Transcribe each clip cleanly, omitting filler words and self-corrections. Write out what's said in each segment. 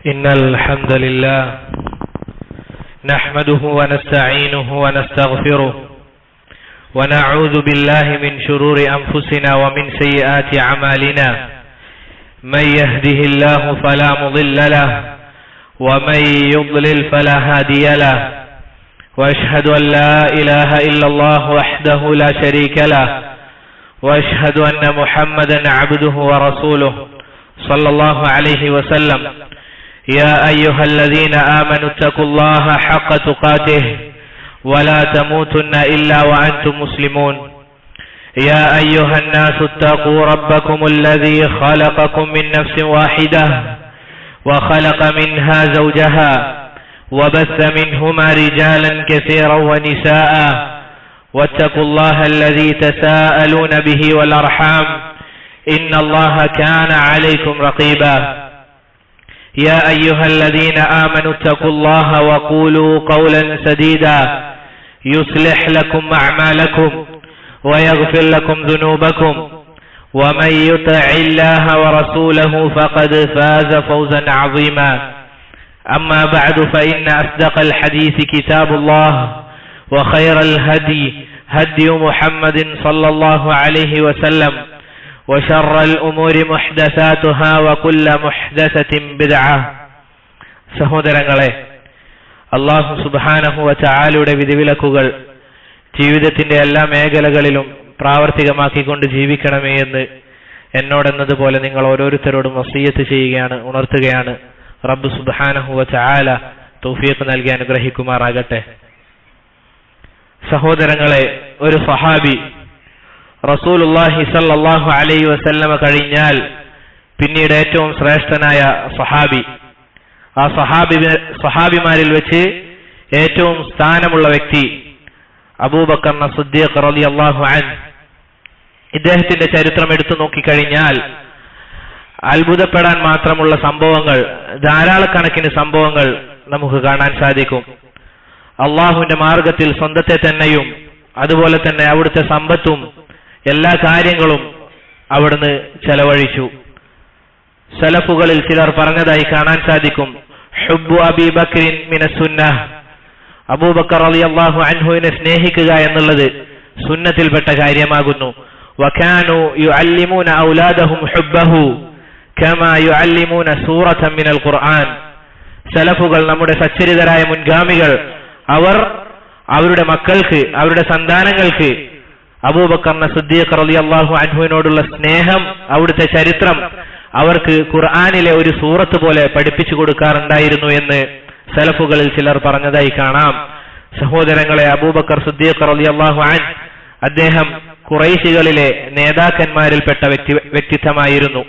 إن الحمد لله نحمده ونستعينه ونستغفره ونعوذ بالله من شرور أنفسنا ومن سيئات أعمالنا من يهده الله فلا مضل له ومن يضلل فلا هادي له وأشهد أن لا إله إلا الله وحده لا شريك له وأشهد أن محمدا عبده ورسوله صلى الله عليه وسلم يا أيها الذين آمنوا اتقوا الله حق تقاته ولا تموتن إلا وأنتم مسلمون يا أيها الناس اتقوا ربكم الذي خلقكم من نفس واحدة وخلق منها زوجها وبث منهما رجالا كثيرا ونساء واتقوا الله الذي تساءلون به والأرحام إن الله كان عليكم رقيبا يا أيها الذين آمنوا اتقوا الله وقولوا قولا سديدا يصلح لكم أعمالكم ويغفر لكم ذنوبكم ومن يطع الله ورسوله فقد فاز فوزا عظيما أما بعد فإن أصدق الحديث كتاب الله وخير الهدي هدي محمد صلى الله عليه وسلم وشر الأمور محدثاتها وكل محدثة بدعة. സഹോദരങ്ങളെ, അല്ലാഹു സുബ്ഹാനഹു വ തആലയുടെ വിധിവിലക്കുകൾ ജീവിതത്തിന്റെ എല്ലാ മേഖലകളിലും പ്രാവർത്തികമാക്കിക്കൊണ്ട് ജീവിക്കണമേ എന്ന് എന്നോടെന്നതുപോലെ നിങ്ങൾ ഓരോരുത്തരോടും വസിയ്യത്ത് ചെയ്യുകയാണ്, ഉണർത്തുകയാണ്. റബ്ബ് സുബ്ഹാനഹു വ തആല തൗഫീഖ് നൽകി അനുഗ്രഹിക്കുമാറാകട്ടെ. സഹോദരങ്ങളെ, ഒരു സഹാബി റസൂലുള്ളാഹി സ്വല്ലല്ലാഹു അലൈഹി വസല്ലമ കഴിഞ്ഞാൽ പിന്നീട് ഏറ്റവും ശ്രേഷ്ഠനായ സഹാബി, ആ സഹാബിമാരിൽ വെച്ച് ഏറ്റവും സ്ഥാനമുള്ള വ്യക്തി അബൂബക്കർ സിദ്ദീഖ് റളിയല്ലാഹു അൻഹു. ഇദ്ദേഹത്തിന്റെ ചരിത്രം എടുത്തു നോക്കിക്കഴിഞ്ഞാൽ അത്ഭുതപ്പെടാൻ മാത്രമുള്ള സംഭവങ്ങൾ, ധാരാളക്കണക്കിന് സംഭവങ്ങൾ നമുക്ക് കാണാൻ സാധിക്കും. അള്ളാഹുവിന്റെ മാർഗത്തിൽ സ്വന്തത്തെ തന്നെയും അതുപോലെ തന്നെ അവിടുത്തെ സമ്പത്തും എല്ലാ കാര്യങ്ങളും അവിടുന്ന് ചെലവഴിച്ചു. സലഫുകളിൽ ചിലർ പറഞ്ഞതായി കാണാൻ സാധിക്കും, ഹുബ്ബു അബീ ബക്രിൻ മിനസ് സുന്നഹ്, അബൂബക്കർ റളിയല്ലാഹു അൻഹുവിനെ സ്നേഹിക്കുക എന്നുള്ളത് സുന്നത്തിൽപ്പെട്ട കാര്യമാകുന്നു. വകാനു യുഅല്ലിമൂന ഔലാദഹും ഹുബ്ബഹു കമാ യുഅല്ലിമൂന സൂറതൻ മിനൽ ഖുർആൻ. സലഫുകൾ, നമ്മുടെ സച്ചരിതരായ മുൻഗാമികൾ, അവർ അവരുടെ മക്കൾക്ക്, അവരുടെ സന്താനങ്ങൾക്ക് അബൂബക്കർ സിദ്ദീഖ് റളിയല്ലാഹു അൻഹുവിനോടുള്ള സ്നേഹം, അവിടുത്തെ ചരിത്രം അവർക്ക് ഖുർആനിലെ ഒരു സൂറത്ത് പോലെ പഠിപ്പിച്ചു കൊടുക്കാറുണ്ടായിരുന്നു എന്ന് സലഫുകളിൽ ചിലർ പറഞ്ഞതായി കാണാം. സഹോദരങ്ങളെ, അബൂബക്കർ സിദ്ദീഖ് റളിയല്ലാഹു അൻഹു അദ്ദേഹം ഖുറൈശികളിലെ നേതാക്കന്മാരിൽപ്പെട്ട വ്യക്തിത്വമായിരുന്നു.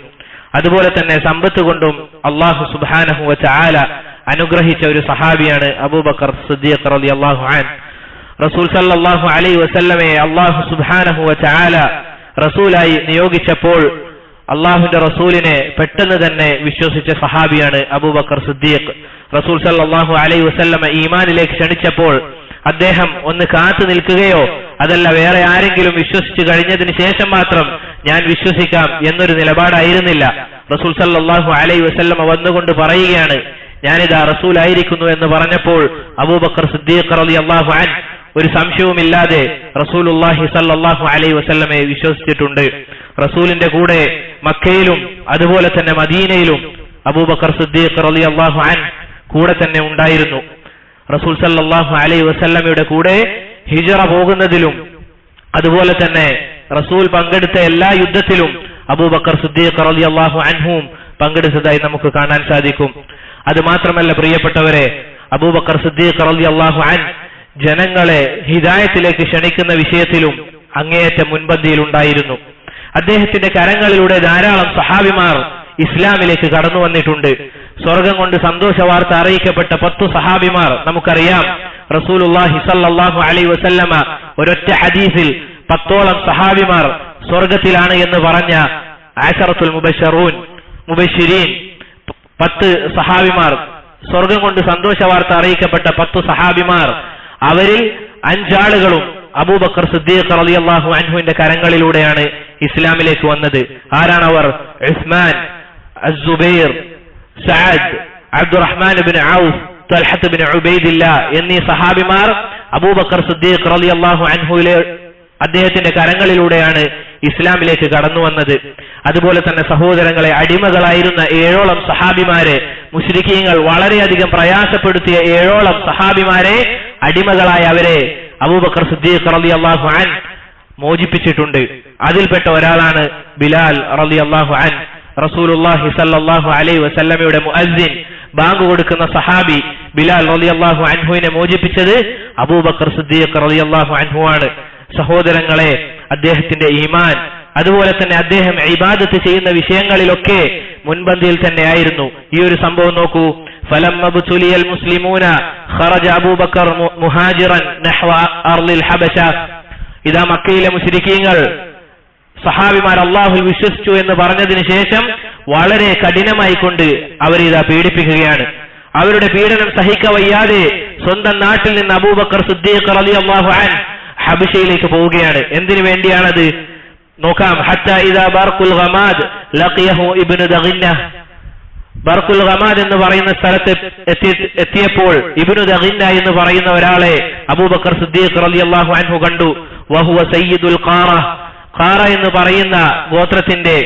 അതുപോലെ തന്നെ സമ്പത്ത് കൊണ്ടും അല്ലാഹു സുബ്ഹാനഹു വ തആല അനുഗ്രഹിച്ച ഒരു സഹാബിയാണ് അബൂബക്കർ സിദ്ദീഖ് റളിയല്ലാഹു അൻഹു. റസൂൽ സല്ലല്ലാഹു അലൈഹി വസല്ലമയെ അല്ലാഹു സുബ്ഹാനഹു വ തആല റസൂലായി നിയോഗിച്ചപ്പോൾ അല്ലാഹുവിന്റെ റസൂലിനെ പെട്ടെന്ന് തന്നെ വിശ്വസിച്ച സഹാബിയാണ് അബൂബക്കർ സിദ്ദീഖ്. റസൂൽ സല്ലല്ലാഹു അലൈഹി വസല്ലമ ഈമാനിലേക്ക് ക്ഷണിച്ചപ്പോൾ അദ്ദേഹം ഒന്ന് കാത്തു നിൽക്കുകയോ അതല്ല വേറെ ആരെങ്കിലും വിശ്വസിച്ചു കഴിഞ്ഞതിന് ശേഷം മാത്രം ഞാൻ വിശ്വസിക്കാം എന്നൊരു നിലപാടായിരുന്നില്ല. റസൂൽ സല്ലല്ലാഹു അലൈഹി വസല്ലമ വന്നുകൊണ്ട് പറയുകയാണ്, ഞാനിതാ റസൂലായിരിക്കുന്നു എന്ന് പറഞ്ഞപ്പോൾ അബൂബക്കർ സിദ്ദീഖ് റളിയല്ലാഹു അൻഹു ഒരു സംശയവുമില്ലാതെ റസൂലുള്ളാഹി സ്വല്ലല്ലാഹു അലൈഹി വസല്ലമയെ വിശ്വസിച്ചിട്ടുണ്ട്. റസൂലിന്റെ കൂടെ മക്കയിലും അതുപോലെ തന്നെ മദീനയിലും അബൂബക്കർ സിദ്ദീഖ് റളിയല്ലാഹു അൻഹു കൂടെ തന്നെ ഉണ്ടായിരുന്നു. റസൂൽ സല്ലല്ലാഹു അലൈഹി വസല്ലമയുടെ കൂടെ ഹിജ്റ പോകുന്നതിലും അതുപോലെ തന്നെ റസൂൽ പങ്കെടുത്ത എല്ലാ യുദ്ധത്തിലും അബൂബക്കർ സിദ്ദീഖ് റളിയല്ലാഹു അൻഹും പങ്കെടുത്തതായി നമുക്ക് കാണാൻ സാധിക്കും. അത് മാത്രമല്ല പ്രിയപ്പെട്ടവരെ, അബൂബക്കർ സിദ്ദീഖ് റളിയല്ലാഹു അൻഹു ജനങ്ങളെ ഹിദായത്തിലേക്ക് ക്ഷണിക്കുന്ന വിഷയത്തിലും അങ്ങേയറ്റം മുൻപന്തിയിൽ ഉണ്ടായിരുന്നു. അദ്ദേഹത്തിന്റെ കരങ്ങളിലൂടെ ധാരാളം സഹാബിമാർ ഇസ്ലാമിലേക്ക് കടന്നു വന്നിട്ടുണ്ട്. സ്വർഗം കൊണ്ട് സന്തോഷ വാർത്ത അറിയിക്കപ്പെട്ട 10 സഹാബിമാർ നമുക്കറിയാം. റസൂലുള്ളാഹി സ്വല്ലല്ലാഹു അലൈഹി വസല്ലമ ഒരൊറ്റ ഹദീസിൽ 10ഓളം സഹാബിമാർ സ്വർഗത്തിലാണ് എന്ന് പറഞ്ഞ അശറത്തുൽ മുബശ്ശിരീൻ 10 സഹാബിമാർ, സ്വർഗം കൊണ്ട് സന്തോഷ വാർത്ത അറിയിക്കപ്പെട്ട 10 സഹാബിമാർ, അവരിൽ 5 ആളുകളും അബൂബക്കർ സിദ്ദീഖ് റളിയല്ലാഹു അൻഹുവിന്റെ കരങ്ങളിലൂടെയാണ് ഇസ്ലാമിലേക്ക് വന്നത്. ആരാണവർ? ഉസ്മാൻ, അസ്സുബൈർ, സഅദ്, അബ്ദുറഹ്മാൻ ഇബ്നു ഔഫ്, തൽഹത്ത് ഇബ്നു ഉബൈദില്ല എന്നീ സഹാബിമാർ അബൂബക്കർ സിദ്ദീഖ് റളിയല്ലാഹു അൻഹുവിലെ അദ്ദേഹത്തിന്റെ കരങ്ങളിലൂടെയാണ് ഇസ്ലാമിലേക്ക് കടന്നു വന്നത്. അതുപോലെ തന്നെ സഹോദരങ്ങളെ, അടിമകളായിരുന്ന 7ഓളം സഹാബിമാരെ മുശ്രിക്കീങ്ങൾ വളരെയധികം പ്രയാസപ്പെടുത്തിയ 7ഓളം സഹാബിമാരെ അടിമകളായ അവരെ അബൂബക്കർ സിദ്ദീഖ് റളിയല്ലാഹു അൻഹു മോചിപ്പിച്ചിട്ടുണ്ട്. അതിൽപ്പെട്ട ഒരാളാണ് ബിലാൽ റളിയല്ലാഹു അൻഹു. റസൂലുള്ളാഹി സ്വല്ലല്ലാഹു അലൈഹി വസല്ലമയുടെ മുഅദ്ദിൻ, ബാങ്ക് കൊടുക്കുന്ന സഹാബി ബിലാൽ റളിയല്ലാഹു അൻഹുവിനെ മോചിപ്പിച്ചത് അബൂബക്കർ സിദ്ദീഖ് റളിയല്ലാഹു അൻഹു ആണ്. സഹോദരങ്ങളെ, അദ്ദേഹത്തിന്റെ ഈമാൻ, അതുപോലെ തന്നെ അദ്ദേഹം ഇബാദത്ത് ചെയ്യുന്ന വിഷയങ്ങളിലൊക്കെ മുൻപന്തിയിൽ തന്നെയായിരുന്നു. ഈ ഒരു സംഭവം നോക്കൂ. ഫലമ്മ ബുതുലിയൽ മുസ്ലിമൂന ഖറജ അബൂബക്കർ മുഹാജിറൻ നഹ്വ അർളിൽ ഹബശ. ഇതാ മക്കയിലെ മുശ്രിക്കീങ്ങൾ സഹാബിമാർ അല്ലാഹുവിൽ വിശ്വസിച്ചു എന്ന് പറഞ്ഞതിന് ശേഷം വളരെ കഠിനമായി കൊണ്ട് അവരിതാ പീഡിപ്പിക്കുകയാണ്. അവരുടെ പീഡനം സഹിക്കവയ്യാതെ സ്വന്തം നാട്ടിൽ നിന്ന് അബൂബക്കർ സിദ്ദീഖ് റളിയല്ലാഹു അൻഹു ഹബശയിലേക്ക് പോവുകയാണ്. എന്തിനു വേണ്ടിയാണത് നോക്കാം. ഹത്താ ഇദാ ബർഖുൽ ഗമാദ് ലഖിയഹു ഇബ്നു ദഗിന്ന. ബർഖുൽ ഗമാദ് എന്ന് പറയുന്ന സ്ഥലത്ത് എത്തിയപ്പോൾ ഇബ്നു ദഗിന്ന എന്ന് പറയുന്ന ഒരാളെ അബൂബക്കർ സിദ്ദീഖ് റളിയല്ലാഹു അൻഹു കണ്ടു. വഹുവ സയ്യിദുൽ ഖാറ. ഖാറ എന്ന് പറയുന്ന ഗോത്രത്തിന്റെ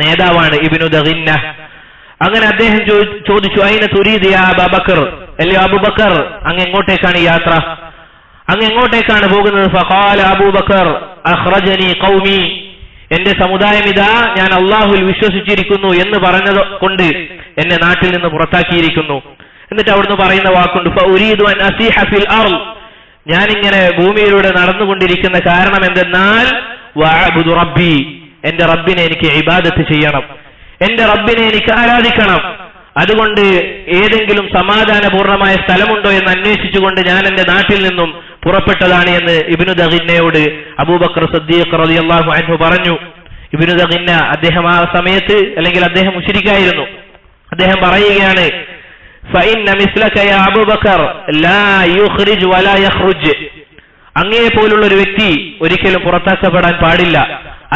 നേതാവാണ് ഇബ്നു ദഗിന്ന. അങ്ങനെ അദ്ദേഹം ചോദിച്ചു, അയ്ന തുരീദ് യാ അബൂബക്കർ, അല്ലയോ അബൂബക്കർ, അങ്ങ് എങ്ങോട്ടേക്കാണ് യാത്ര, അങ്ങ് എങ്ങോട്ടേക്കാണ് പോകുന്നത്? ഫഖാല അബൂബക്കർ അഖ്റജനി ഖൗമി, എന്റെ സമുദായം ഇതാ ഞാൻ അല്ലാഹുവിൽ വിശ്വസിച്ചിരിക്കുന്നു എന്ന് പറഞ്ഞത് കൊണ്ട് എന്നെ നാട്ടിൽ നിന്ന് പുറത്താക്കിയിരിക്കുന്നു. എന്നിട്ട് അവിടുന്ന് പറയുന്ന വാക്കുണ്ട്, ഫഉരീദു അൻ അസീഹ ഫിൽ അർള്, ഞാനിങ്ങനെ ഭൂമിയിലൂടെ നടന്നുകൊണ്ടിരിക്കുന്ന കാരണം എന്തെന്നാൽ വഅബ്ദു റബ്ബി, എന്റെ റബ്ബിനെ എനിക്ക് ഇബാദത്ത് ചെയ്യണം, എന്റെ റബ്ബിനെ എനിക്ക് ആരാധിക്കണം. അതുകൊണ്ട് ഏതെങ്കിലും സമാധാനപൂർണമായ സ്ഥലമുണ്ടോ എന്ന് അന്വേഷിച്ചുകൊണ്ട് ഞാൻ എന്റെ നാട്ടിൽ നിന്നും പുറപ്പെട്ടതാണ് എന്ന് ഇബ്നു ദഗിന്നയോട് അബൂബക്കർ സിദ്ദീഖ് റളിയല്ലാഹു അൻഹു പറഞ്ഞു. ഇബ്നു ദഗിന്ന അദ്ദേഹം ആ സമയത്ത്, അല്ലെങ്കിൽ അദ്ദേഹം മുശ്രിക്കായിരുന്നു, അദ്ദേഹം പറയുകയാണ്, ഫഇന്ന മിസ്ലക യാ അബൂബക്കർ ലാ യുഖ്രിജ് വലാ യഖ്റുജ്, അങ്ങയെ പോലുള്ള ഒരു വ്യക്തി ഒരിക്കലും പുറത്താക്കപ്പെടാൻ പാടില്ല,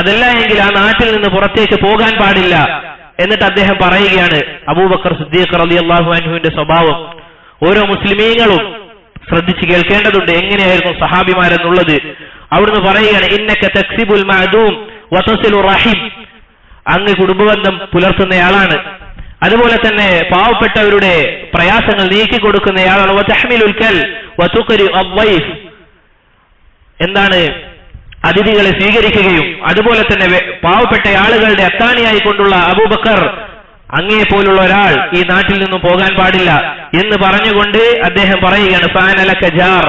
അതല്ല എങ്കിൽ ആ നാട്ടിൽ നിന്ന് പുറത്തേക്ക് പോകാൻ പാടില്ല. എന്നിട്ട് അദ്ദേഹം പറയുകയാണ്, അബൂബക്കർ സിദ്ദീഖ് റളിയല്ലാഹു അൻഹുവിന്റെ സ്വഭാവം ഓരോ മുസ്ലിമീങ്ങളും ശ്രദ്ധിച്ച് കേൾക്കേണ്ടതുണ്ട്, എങ്ങനെയായിരുന്നു സഹാബിമാരെന്നുള്ളത്. അവിടുന്ന് പറയുകയാണ്, ഇന്നക തക്സിബുൽ മഅദൂം വതസിലു റഹിം, അങ്ങ് കുടുംബബന്ധം പുലർത്തുന്നയാളാണ്, അതുപോലെ തന്നെ പാവപ്പെട്ടവരുടെ പ്രയാസങ്ങൾ നീക്കി കൊടുക്കുന്നയാളാണ്. വതഹ്മിലുൽ കൽ വതുഖരി അദ്വൈഫ്, എന്താണ് അതിഥികളെ സ്വീകരിക്കുകയും അതുപോലെ തന്നെ പാവപ്പെട്ട ആളുകളുടെ അത്താണിയായി കൊണ്ടുള്ള അബൂബക്കർ, അങ്ങേ പോലുള്ള ഒരാൾ ഈ നാട്ടിൽ നിന്നും പോകാൻ പാടില്ല എന്ന് പറഞ്ഞുകൊണ്ട് അദ്ദേഹം പറയുകയാണ്, ഫഅനലക ജാർ,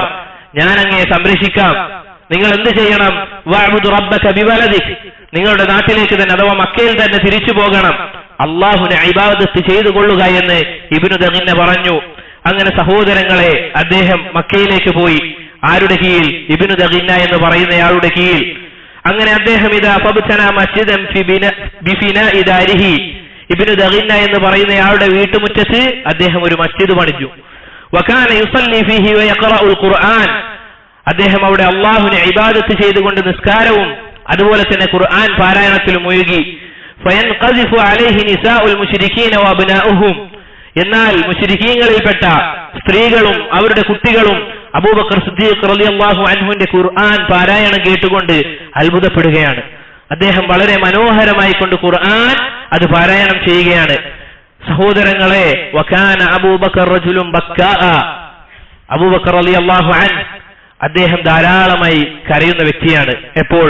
ഞാൻ അങ്ങയെ സംരക്ഷിക്കാം, നിങ്ങൾ എന്ത് ചെയ്യണം, വഅബ്ദു റബ്ബക ബിവലദിക്, നിങ്ങളുടെ നാട്ടിലേക്ക് തന്നെ അഥവാ മക്കയിൽ തന്നെ തിരിച്ചു പോകണം, അല്ലാഹുവിനെ ഇബാദത്ത് ചെയ്തു കൊള്ളുക എന്ന് ഇബ്നു ദഗിന്ന പറഞ്ഞു. അങ്ങനെ സഹോദരങ്ങളെ, അദ്ദേഹം മക്കയിലേക്ക് പോയി. ആരുടെ കീഴിൽ? ഇബ്നു ദഗിന്ന എന്ന് പറയുന്നയാളുടെ കീഴിൽ. അങ്ങനെ അദ്ദേഹം ഇദാ ഫബ്തന മസ്ജിദൻ ബിഫിനാഇ ദാരിഹി, ഇബ്നു ദഗിന്ന എന്ന് പറയുന്നയാളുടെ വീട്ടുമുറ്റത്ത് അദ്ദേഹം ഒരു മസ്ജിദ് പണിഞ്ഞു. വകാന യുസല്ലി ഫീഹി വയഖറഉൽ ഖുർആൻ, അദ്ദേഹം അവിടെ അല്ലാഹുവിനെ ഇബാദത്ത് ചെയ്തുകൊണ്ട് നിസ്കാരവും അതുപോലെ തന്നെ ഖുർആൻ പാരായണത്തിലും മുഴുകി. ഫയൻഖസിഫു അലൈഹി നിസാഉൽ മുശ്രികീന വഅബ്നാഉഹും, എന്നാൽ മുശ്രികീങ്ങളിൽപ്പെട്ട സ്ത്രീകളും അവരുടെ കുട്ടികളും അബൂബക്കർ സിദ്ദീഖ് റളിയല്ലാഹു അൻഹുവിന്റെ ഖുർആൻ പാരായണം കേട്ടുകൊണ്ട് അത്ഭുതപ്പെടുകയാണ്. അദ്ദേഹം വളരെ മനോഹരമായി കൊണ്ട് ഖുർആൻ അത് പാരായണം ചെയ്യുകയാണ്. സഹോദരങ്ങളെ, വകാന അബൂബക്കർ റജുലുൻ ബക്കാഅ, അബൂബക്കർ റളിയല്ലാഹു അൻഹു അദ്ദേഹം ധാരാളമായി കരയുന്ന വ്യക്തിയാണ്. എപ്പോൾ?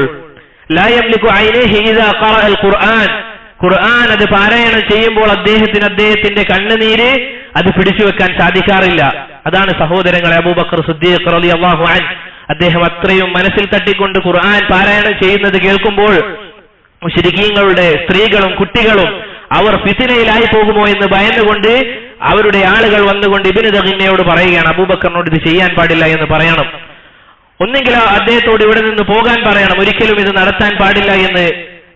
ലാ യംലികു ഐനൈഹി ഇദാ ഖറഅൽ ഖുർആൻ, ഖുർആൻ അത് പാരായണം ചെയ്യുമ്പോൾ അദ്ദേഹത്തിന്റെ കണ്ണുനീര് അത് പിടിച്ചു വെക്കാൻ സാധിക്കാറില്ല. അതാണ് സഹോദരങ്ങളെ അബൂബക്കർ സിദ്ദീഖ് റളിയല്ലാഹു അൻഹു, അദ്ദേഹം അത്രയും മനസ്സിൽ തട്ടിക്കൊണ്ട് ഖുർആൻ പാരായണം ചെയ്യുന്നത് കേൾക്കുമ്പോൾ മുശ്രികീങ്ങളുടെ സ്ത്രീകളും കുട്ടികളും അവർ ഫിത്നയിലായി പോകുമോ എന്ന് ഭയന്നുകൊണ്ട് അവരുടെ ആളുകൾ വന്നുകൊണ്ട് ഇബ്നു ദഗിന്നയോട് പറയുകയാണ്, അബൂബക്കറിനോട് ഇത് ചെയ്യാൻ പാടില്ല എന്ന് പറയണം, ഒന്നെങ്കിൽ അദ്ദേഹത്തോട് ഇവിടെ നിന്ന് പോകാൻ പറയണം, ഒരിക്കലും ഇത് നടത്താൻ പാടില്ല എന്ന്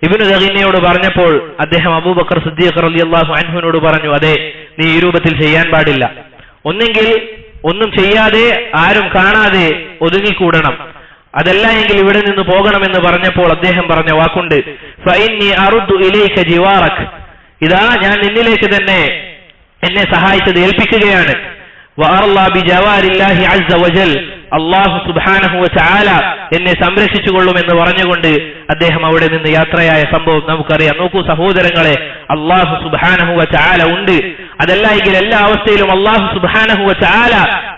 ഇബ്നു ദഗിന്നയോട് പറഞ്ഞപ്പോൾ അദ്ദേഹം അബൂബക്കർ സിദ്ദീഖ് റളിയല്ലാഹു അൻഹുവിനോട് പറഞ്ഞു, അതെ, നീ ഈ രൂപത്തിൽ ചെയ്യാൻ പാടില്ല, ഒന്നെങ്കിൽ ഒന്നും ചെയ്യാതെ ആരും കാണാതെ ഒതുങ്ങിക്കൂടണം, അതല്ല എങ്കിൽ ഇവിടെ നിന്ന് പോകണമെന്ന് പറഞ്ഞപ്പോൾ അദ്ദേഹം പറഞ്ഞ വാക്കുണ്ട്, ഫഇന്നി അറുദ്ദു ഇലൈക ജിവാറക്, ഇതാ ഞാൻ നിന്നിലേക്ക് തന്നെ എന്നെ സഹായിച്ചത് ഏൽപ്പിക്കുകയാണ്. അല്ലാഹു സുബ്ഹാനഹു വ തആല എന്നെ സംരക്ഷിച്ചുകൊള്ളുമെന്ന് പറഞ്ഞുകൊണ്ട് അദ്ദേഹം അവിടെ നിന്ന് യാത്രയായ സംഭവം നമുക്കറിയാം. നോക്കൂ സഹോദരങ്ങളെ, അല്ലാഹു സുബ്ഹാനഹു വ തആല ഉണ്ട്. അതല്ല എങ്കിൽ എല്ലാ അവസ്ഥയിലും അല്ലാഹു സുബ്ഹാനഹു വ തആല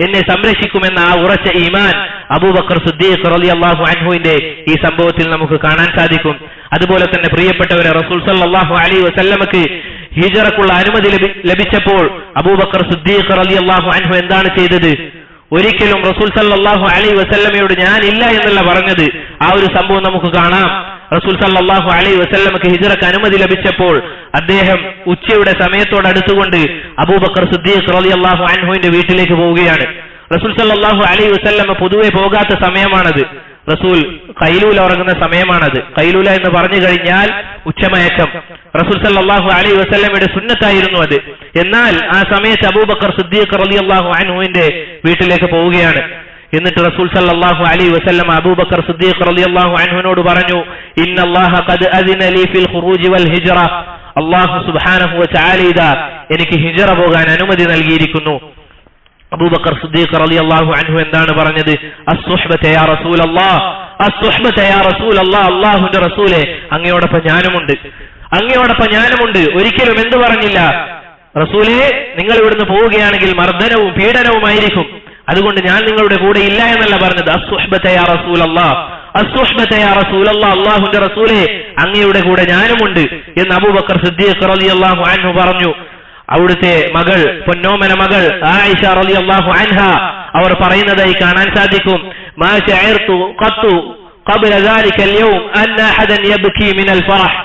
എന്നെ സംരക്ഷിക്കുമെന്ന ആ ഉറച്ച ഈമാൻ അബൂബക്കർ സിദ്ദീഖ് റളിയല്ലാഹു അൻഹുവിന്റെ ഈ സംഭവത്തിൽ നമുക്ക് കാണാൻ സാധിക്കും. അതുപോലെ തന്നെ പ്രിയപ്പെട്ടവരെ, റസൂൽ സല്ലല്ലാഹു അലൈഹി വസല്ലമക്ക് ഹിജ്റക്കുള്ള അനുമതി ലഭിച്ചപ്പോൾ അബൂബക്കർ സിദ്ദീഖ് റളിയല്ലാഹു അൻഹു എന്താണ് ചെയ്തത്? ഒരിക്കലും റസൂൽ സല്ലല്ലാഹു അലൈഹി വസല്ലമയോട് ഞാൻ ഇല്ല എന്നല്ല പറഞ്ഞത്. ആ ഒരു സംഭവം നമുക്ക് കാണാം. റസൂൽ സല്ലല്ലാഹു അലൈഹി വസല്ലമക്ക് ഹിജ്റക്ക് അനുമതി ലഭിച്ചപ്പോൾ അദ്ദേഹം ഉച്ചയുടെ സമയത്തോടടുത്തുകൊണ്ട് അബൂബക്കർ സിദ്ദീഖ് റളിയല്ലാഹു അൻഹുവിന്റെ വീട്ടിലേക്ക് പോവുകയാണ്. റസൂൽ സല്ലല്ലാഹു അലൈഹി വസല്ലമ പൊതുവെ പോകാത്ത സമയമാണത്. റസൂൽ ഖൈലൂല ഉറങ്ങുന്ന സമയമാണത്. ഖൈലൂല എന്ന് പറഞ്ഞു കഴിഞ്ഞാൽ ഉച്ചമയക്കം. റസൂൽ സല്ലല്ലാഹു അലൈഹി വസല്ലമയുടെ സുന്നത്തായിരുന്നു അത്. എന്നാൽ ആ സമയത്ത് അബൂബക്കർ സിദ്ദീഖ് റളിയല്ലാഹു അൻഹുവിന്റെ വീട്ടിലേക്ക് പോവുകയാണ്. എന്നിട്ട് റസൂൽ സല്ലല്ലാഹു അലൈഹി വസല്ലം അബൂബക്കർ സിദ്ദീഖ് റളിയല്ലാഹു അൻഹുവിനോട് പറഞ്ഞു, ഇന്നല്ലാഹ ഖദ് അദിന ലീ ഫിൽ ഖുറൂജി വൽ ഹിജ്റ. അല്ലാഹു സുബ്ഹാനഹു വ തആല ഇദാ എനിക്ക് ഹിജ്റ പോകാൻ അനുമതി നൽകിയിരിക്കുന്നു. അബൂബക്കർ സിദ്ദീഖ് റളിയല്ലാഹു അൻഹു എന്താണ് പറഞ്ഞത്? അസ്സുഹ്ബത യാ റസൂലല്ലാഹ്, അസ്സുഹ്ബത യാ റസൂലല്ലാഹ്, അല്ലാഹുവിന്റെ റസൂലേ അങ്ങയോടൊപ്പം ഞാനുമുണ്ട്, അങ്ങയോടൊപ്പം ഞാനുമുണ്ട്. ഒരിക്കലും എന്തു പറഞ്ഞില്ല, റസൂലേ നിങ്ങൾ ഇവിടുന്ന് പോവുകയാണെങ്കിൽ മർദ്ദനവും പീഡനവുമായിരിക്കും, അതുകൊണ്ട് ഞാൻ നിങ്ങളുടെ കൂടെ ഇല്ല എന്നല്ല പറഞ്ഞത്. അസ്സുഹ്ബത യാ റസൂലല്ലാഹ്, അസ്സുഹ്ബത യാ റസൂലല്ലാഹ്, അല്ലാഹുവിന്റെ റസൂലേ അങ്ങയുടെ കൂടെ ഞാനുമുണ്ട് എന്ന് അബൂബക്കർ സിദ്ദീഖ് റളിയല്ലാഹു അൻഹു പറഞ്ഞു. അവിടുത്തെ മകൾ, പൊന്നോമന മകൾ ആയിഷ റളിയല്ലാഹു അൻഹ അവർ പറയുന്നതായി കാണാൻ സാധിക്കും, മാ ശഅർതു ഖത്തു ഖബ്ല ദാലിക അൽയൗം അന്ന അഹദൻ യബ്കി മിനൽ ഫറഹ്.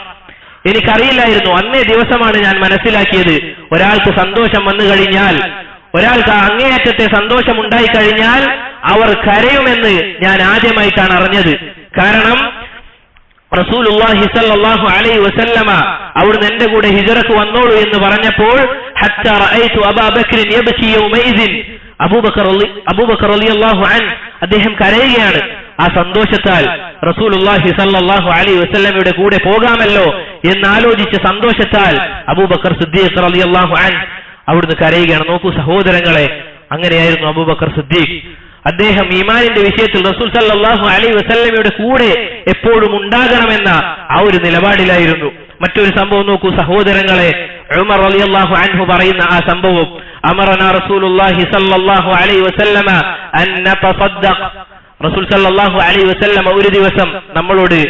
എനിക്കറിയില്ലായിരുന്നു, അന്നേ ദിവസമാണ് ഞാൻ മനസ്സിലാക്കിയത്, ഒരാൾക്ക് സന്തോഷം വന്നു കഴിഞ്ഞാൽ, ഒരാൾക്ക് അങ്ങേയറ്റത്തെ സന്തോഷം ഉണ്ടായി കഴിഞ്ഞാൽ അവർ കരയുമെന്ന് ഞാൻ ആദ്യമായിട്ടാണ് അറിഞ്ഞത്. കാരണം റസൂലുള്ളാഹി സ്വല്ലല്ലാഹു അലൈഹി വസല്ലമ അവിടുന്ന് എന്റെ കൂടെ ഹിജ്റക്ക് വന്നോളൂ എന്ന് പറഞ്ഞപ്പോൾ ഹത്താ റഅയ്തു അബൂബക്കർ യബ്കി യൗമഇദിൻ, അബൂബക്കർ റളിയല്ലാഹു അൻഹു അദ്ദേഹം കരയുകയാണ്. ആ സന്തോഷത്താൽ റസൂലുള്ളാഹി സ്വല്ലല്ലാഹു അലൈഹി വസല്ലമയുടെ കൂടെ പോകാമല്ലോ എന്നാലോചിച്ച സന്തോഷത്താൽ അബൂബക്കർ സിദ്ദീഖ് റളിയല്ലാഹു അൻഹു അവിടുന്ന് കരയുകയാണ്. നോക്കൂ സഹോദരങ്ങളെ, അങ്ങനെയായിരുന്നു അബൂബക്കർ സിദ്ദീഖ്. അദ്ദേഹം ഈമാനിന്റെ വിഷയത്തിൽ റസൂൽ സല്ലല്ലാഹു അലൈഹി വസല്ലമയുടെ കൂടെ എപ്പോഴും ഉണ്ടാകണമെന്ന ആ ഒരു നിലപാടിലായിരുന്നു. മറ്റൊരു സംഭവം നോക്കൂ സഹോദരങ്ങളെ, ഉമർ റളിയല്ലാഹു അൻഹു പറയുന്ന ആ സംഭവം, അമറനാ റസൂലുള്ളാഹി സല്ലല്ലാഹു അലൈഹി വസല്ലമ അൻ നതസദ്ദഖ്. റസൂൽ സല്ലല്ലാഹു അലൈഹി വസല്ലമ ഒരു ദിവസം നമ്മളോട്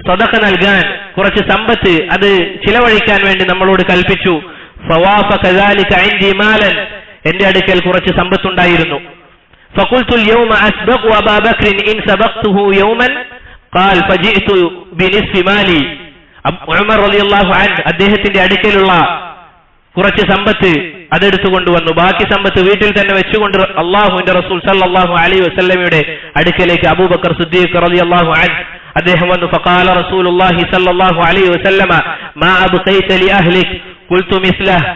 സദഖ നൽകാൻ, കുറച്ച് സമ്പത്ത് അത് ചിലവഴിക്കാൻ വേണ്ടി നമ്മളോട് കൽപ്പിച്ചു. ഫവാഫഖ ദാലിക ഇൻദി മാലൻ, എന്റെ അടുക്കൽ കുറച്ച് സമ്പത്തുണ്ടായിരുന്നു. فقلت اليوم أسبق أبا بكر إن سبقته يوما قال فجئت بنصف مالي. ഉമർ റളിയല്ലാഹു അൻഹു അദ്ദേഹത്തിന്റെ അടുക്കലുള്ള കുറച്ച് സമ്പത്ത് അതെടുത്തു കൊണ്ടുവന്നു. ബാക്കി സമ്പത്ത് വീട്ടിൽ തന്നെ വെച്ചുകൊണ്ട് അല്ലാഹുവിന്റെ റസൂൽ സല്ലല്ലാഹു അലൈഹി വസല്ലമയുടെ അടുക്കലേക്ക് അബൂബക്കർ സിദ്ദീഖ് റളിയല്ലാഹു അൻഹു അദ്ദേഹം വന്നു. ഫഖാല റസൂലുള്ളാഹി സല്ലല്ലാഹു അലൈഹി വസല്ലമ മാ അബ്ഖൈത ലി അഹ്ലിക് ഖുൽതു മിസ്ലഹ്.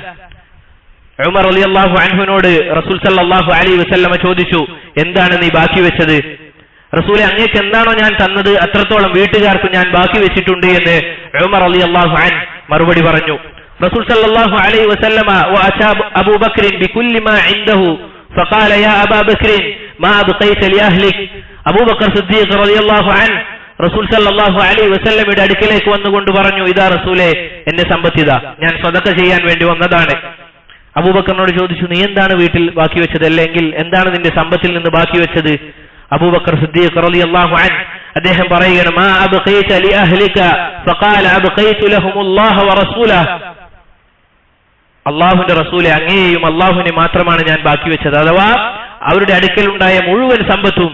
ഉമർ റളിയല്ലാഹു അൻഹുവിനോട് റസൂൽ സല്ലല്ലാഹു അലൈഹി വസല്ലമ ചോദിച്ചു, എന്താണ് നീ ബാക്കി വെച്ചത്? റസൂലെ, അങ്ങേക്ക് എന്താണോ ഞാൻ തന്നത് അത്രത്തോളം വീട്ടുകാർക്ക് ഞാൻ ബാക്കി വെച്ചിട്ടുണ്ട് എന്ന് ഉമർ റളിയല്ലാഹു അൻഹു മറുപടി പറഞ്ഞു. റസൂൽ സല്ലല്ലാഹു അലൈഹി വസല്ലമ വഅതാ അബൂബക്കർ ബികുല്ലി മാ ഇൻദഹു ഫഖാല യാ അബാ ബക്കർ മാ അബ്ഖൈത ലി അഹ്ലിക്. അബൂബക്കർ സിദ്ദീഖ് റളിയല്ലാഹു അൻഹു റസൂൽ സല്ലല്ലാഹു അലൈഹി വസല്ലമയുടെ അടുക്കലേക്ക് വന്നുകൊണ്ട് പറഞ്ഞു, ഇതാ റസൂലെ, എന്റെ സമ്പത്തിതാ, ഞാൻ സദഖ ചെയ്യാൻ വേണ്ടി വന്നതാണ്. അബൂബക്കറിനോട് ചോദിച്ചു, നീ എന്താണ് വീട്ടിൽ ബാക്കി വെച്ചത്, അല്ലെങ്കിൽ എന്താണ് നിന്റെ സമ്പത്തിൽ നിന്ന് ബാക്കി വെച്ചത്? അബൂബക്കർ സിദ്ദീഖ് റളിയല്ലാഹു അൻഹു അദ്ദേഹം പറയുകയാണ്, മാ അബ്ഖൈത ലി അഹ്ലിക ഫഖാല അബ്ഖൈതു ലഹുമുല്ലാഹ വറസൂലഹു. അല്ലാഹുവിന്റെ റസൂലെ, അങ്ങേയും അല്ലാഹുവിനെ മാത്രമാണ് ഞാൻ ബാക്കി വെച്ചത്. അഥവാ അവരുടെ അടുക്കലുണ്ടായ മുഴുവൻ സമ്പത്തും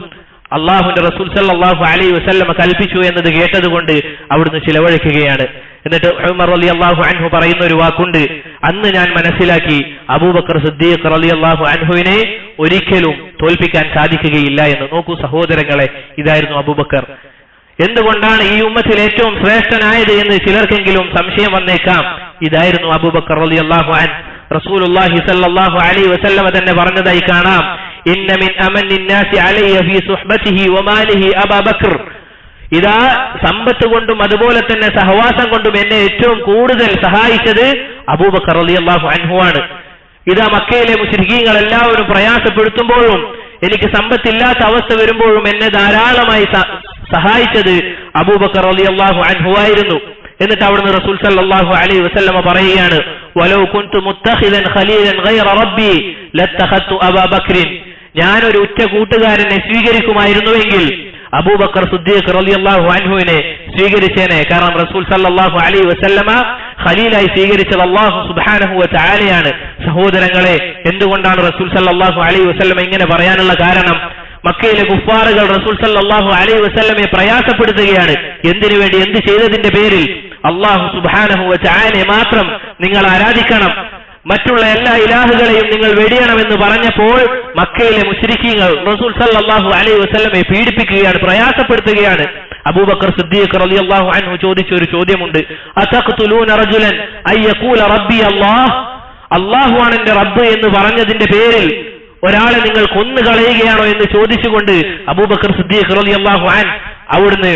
അല്ലാഹുവിന്റെ റസൂൽ സല്ലല്ലാഹു അലൈഹി വസല്ലമ കൽപ്പിച്ചു എന്നത് കേട്ടതുകൊണ്ട് അവിടുന്ന് ചിലവഴിക്കുകയാണ്. എന്നിട്ട് ഉമർ റളിയല്ലാഹു അൻഹു പറയുന്ന ഒരു വാക്കുണ്ട്, അന്ന് ഞാൻ മനസ്സിലാക്കി അബൂബക്കർ സിദ്ദീഖ് റളിയല്ലാഹു അൻഹുവിനെ ഒരിക്കലും തോൽപ്പിക്കാൻ സാധിക്കുകയില്ല എന്ന്. നോക്കൂ സഹോദരങ്ങളെ, ഇതായിരുന്നു അബൂബക്കർ. എന്തുകൊണ്ടാണ് ഈ ഉമ്മത്തിൽ ഏറ്റവും ശ്രേഷ്ഠനായത് എന്ന് ചിലർക്കെങ്കിലും സംശയം വന്നേക്കാം. ഇതായിരുന്നു അബൂബക്കർ റളിയല്ലാഹു അൻഹു. റസൂലുള്ളാഹി സ്വല്ലല്ലാഹു അലൈഹി വസല്ലമ തന്നെ പറഞ്ഞതായി കാണാം, ഇന്ന മിൻ അമന്നിൻ നാസി അലയ്യ ഫീ സുഹ്ബതിഹി വമാലിഹി അബൂ ബക്കർ. ഇതാ സമ്പത്ത് കൊണ്ടും അതുപോലെ തന്നെ സഹവാസം കൊണ്ടും എന്നെ ഏറ്റവും കൂടുതൽ സഹായിച്ചത് അബൂബക്കർ റളിയല്ലാഹു അൻഹു ആണ്. ഇതാ മക്കയിലെ മുശ്രിക്കീങ്ങൾ എല്ലാവരും പ്രയാസപ്പെടുത്തുമ്പോഴും എനിക്ക് സമ്പത്തില്ലാത്ത അവസ്ഥ വരുമ്പോഴും എന്നെ ധാരാളമായി സഹായിച്ചത് അബൂബക്കർ റളിയല്ലാഹു അൻഹു ആയിരുന്നു. എന്നിട്ട് അവിടുന്ന് റസൂൽ സല്ലല്ലാഹു അലൈഹി വസല്ലമ പറയുകയാണ്, വലൗ കുൻതു മുത്തഖിദൻ ഖലീലൻ ഗൈറ റബ്ബി ലത്തഖത്തു അബൂബക്കറിൻ, ഞാനൊരു ഉറ്റ കൂട്ടുകാരനെ സ്വീകരിക്കുമായിരുന്നുവെങ്കിൽ അബൂബക്കർ സിദ്ദീഖ് റളിയല്ലാഹു അൻഹുവിനെ സ്വീകരിച്ചേനെ. കാരണം റസൂൽ സല്ലല്ലാഹു അലൈഹി വസല്ലമ ഖലീലായി സ്വീകരിച്ചത് അല്ലാഹു സുബ്ഹാനഹു വ തആലയാണ്. സഹോദരങ്ങളെ, എന്തുകൊണ്ടാണ് റസൂൽ സല്ലല്ലാഹു അലൈഹി വസല്ലമ ഇങ്ങനെ പറയാനുള്ള കാരണം? മക്കയിലെ കുഫാറുകൾ റസൂൽ സല്ലല്ലാഹു അലൈഹി വസല്ലമയെ പ്രയാസപ്പെടുത്തുകയാണ്. എന്തിനു വേണ്ടി? എന്ത് ചെയ്തതിന്റെ പേരിൽ? അല്ലാഹു സുബ്ഹാനഹു വ തആലയെ മാത്രം നിങ്ങൾ ആരാധിക്കണം, മറ്റുള്ള എല്ലാ ഇലാഹുകളെയും നിങ്ങൾ വെടിയണമെന്ന് പറഞ്ഞപ്പോൾ മക്കയിലെ മുശ്രിക്കീങ്ങൾ റസൂൽ സല്ലല്ലാഹു അലൈഹി വസല്ലമയെ പീഡിപ്പിക്കുകയാണ്, പ്രയാസപ്പെടുത്തുകയാണ്. അബൂബക്കർ സിദ്ദീഖ് റളിയല്ലാഹു അൻഹു ചോദിച്ച ഒരു ചോദ്യമുണ്ട്, അതഖ്തുലൂന റജുലൻ അയ്യഖൂല റബ്ബി അല്ലാഹ്, അല്ലാഹു ആണ് എന്റെ റബ്ബ് എന്ന് പറഞ്ഞതിന്റെ പേരിൽ ഒരാളെ നിങ്ങൾ കൊന്നുകളയുകയാണോ എന്ന് ചോദിച്ചുകൊണ്ട് അബൂബക്കർ സിദ്ദീഖ് റളിയല്ലാഹു അൻഹു അവിടുന്ന്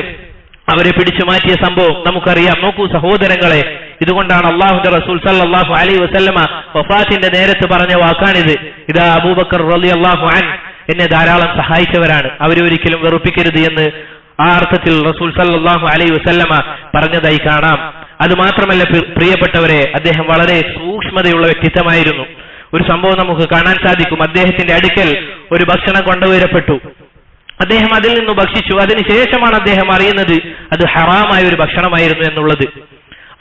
അവരെ പിടിച്ചു മാറ്റിയ സംഭവം നമുക്കറിയാം. നോക്കൂ സഹോദരങ്ങളെ, ഇതുകൊണ്ടാണ് അല്ലാഹുവിന്റെ റസൂൽ സല്ലല്ലാഹു അലൈഹി വസല്ലമ വഫാത്തിന്റെ നേരത്ത് പറഞ്ഞ വാക്കാണിത്. ഇതാ അബൂബക്കർ റളിയല്ലാഹു അൻഹു എന്നെ ധാരാളം സഹായിച്ചവരാണ്, അവരെ ഒരിക്കലും വെറുപ്പിക്കരുത് എന്ന് ആ അർത്ഥത്തിൽ റസൂൽ സല്ലല്ലാഹു അലൈഹി വസല്ലമ പറഞ്ഞതായി കാണാം. അത് മാത്രമല്ല പ്രിയപ്പെട്ടവരെ, അദ്ദേഹം വളരെ സൂക്ഷ്മതയുള്ള വ്യക്തിത്വമായിരുന്നു. ഒരു സംഭവം നമുക്ക് കാണാൻ സാധിക്കും. അദ്ദേഹത്തിന്റെ അടുക്കൽ ഒരു ഭക്ഷണം കൊണ്ടുവരപ്പെട്ടു. അദ്ദേഹം അതിൽ നിന്ന് ഭക്ഷിച്ചു. അതിനുശേഷമാണ് അദ്ദേഹം അറിയുന്നത് അത് ഹറാമായ ഒരു ഭക്ഷണമായിരുന്നു എന്നുള്ളത്.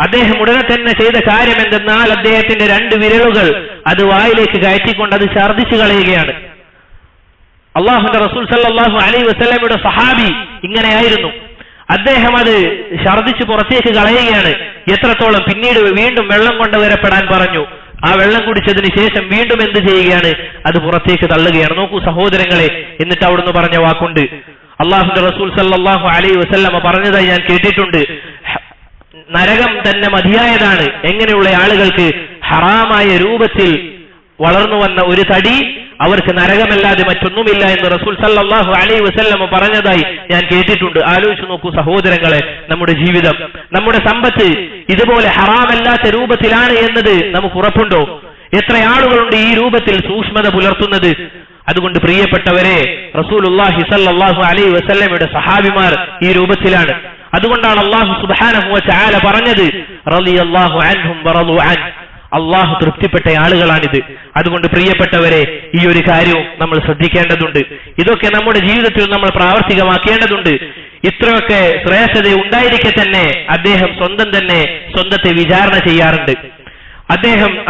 അദ്ദേഹം ഉടനെ തന്നെ ചെയ്ത കാര്യം എന്തെന്നാൽ അദ്ദേഹത്തിന്റെ 2 വിരലുകൾ അത് വായിലേക്ക് കയറ്റിക്കൊണ്ട് അത് ഛർദ്ദിച്ചു കളയുകയാണ്. അല്ലാഹുവിന്റെ റസൂൽ സല്ലല്ലാഹു അലൈഹി വസല്ലമയുടെ സഹാബി ഇങ്ങനെയായിരുന്നു. അദ്ദേഹം അത് ഛർദ്ദിച്ച് പുറത്തേക്ക് കളയുകയാണ്. എത്രത്തോളം? പിന്നീട് വീണ്ടും വെള്ളം കൊണ്ടുവരപ്പെടാൻ പറഞ്ഞു. ആ വെള്ളം കുടിച്ചതിന് ശേഷം വീണ്ടും എന്ത് ചെയ്യുകയാണ്? അത് പുറത്തേക്ക് തള്ളുകയാണ്. നോക്കൂ സഹോദരങ്ങളെ, എന്നിട്ട് അവിടുന്ന് പറഞ്ഞ വാക്കുണ്ട്, അല്ലാഹുവിന്റെ റസൂൽ സല്ലല്ലാഹു അലൈഹി വസല്ലമ പറഞ്ഞതായി ഞാൻ കേട്ടിട്ടുണ്ട്, നരകം തന്നെ മതിയായതാണ് എങ്ങനെയുള്ള ആളുകൾക്ക് ഹറാമായ രൂപത്തിൽ വളർന്നു വന്ന ഒരു തടി അവർക്ക് നരകമല്ലാതെ മറ്റൊന്നുമില്ല എന്ന് റസൂൽ സല്ലല്ലാഹു അലൈഹി വസല്ലമ പറഞ്ഞതായി ഞാൻ കേട്ടിട്ടുണ്ട്. ആലോചിച്ചു നോക്കൂ സഹോദരങ്ങളെ, നമ്മുടെ ജീവിതം, നമ്മുടെ സമ്പത്ത് ഇതുപോലെ ഹറാമല്ലാത്ത രൂപത്തിലാണ് എന്നത് നമുക്ക് ഉറപ്പുണ്ടോ? എത്ര ആളുകളുണ്ട് ഈ രൂപത്തിൽ സൂക്ഷ്മത പുലർത്തുന്നത്? അതുകൊണ്ട് പ്രിയപ്പെട്ടവരെ, റസൂലുള്ളാഹി സ്വല്ലല്ലാഹു അലൈഹി വസല്ലമയുടെ സഹാബിമാർ ഈ രൂപത്തിലാണ്. അതുകൊണ്ടാണ് അല്ലാഹു സുബ്ഹാനഹു വ തആല പറഞ്ഞത്, റളിയല്ലാഹു അൻഹും വറളു അൻ, അള്ളാഹു തൃപ്തിപ്പെട്ട ആളുകളാണിത്. അതുകൊണ്ട് പ്രിയപ്പെട്ടവരെ, ഈ ഒരു കാര്യവും നമ്മൾ ശ്രദ്ധിക്കേണ്ടതുണ്ട്. ഇതൊക്കെ നമ്മുടെ ജീവിതത്തിൽ നമ്മൾ പ്രാവർത്തികമാക്കേണ്ടതുണ്ട്. ഇത്രയൊക്കെ ശ്രേഷ്ഠത ഉണ്ടായിരിക്കെ തന്നെ അദ്ദേഹം സ്വന്തത്തെ വിചാരണ ചെയ്യാറുണ്ട്.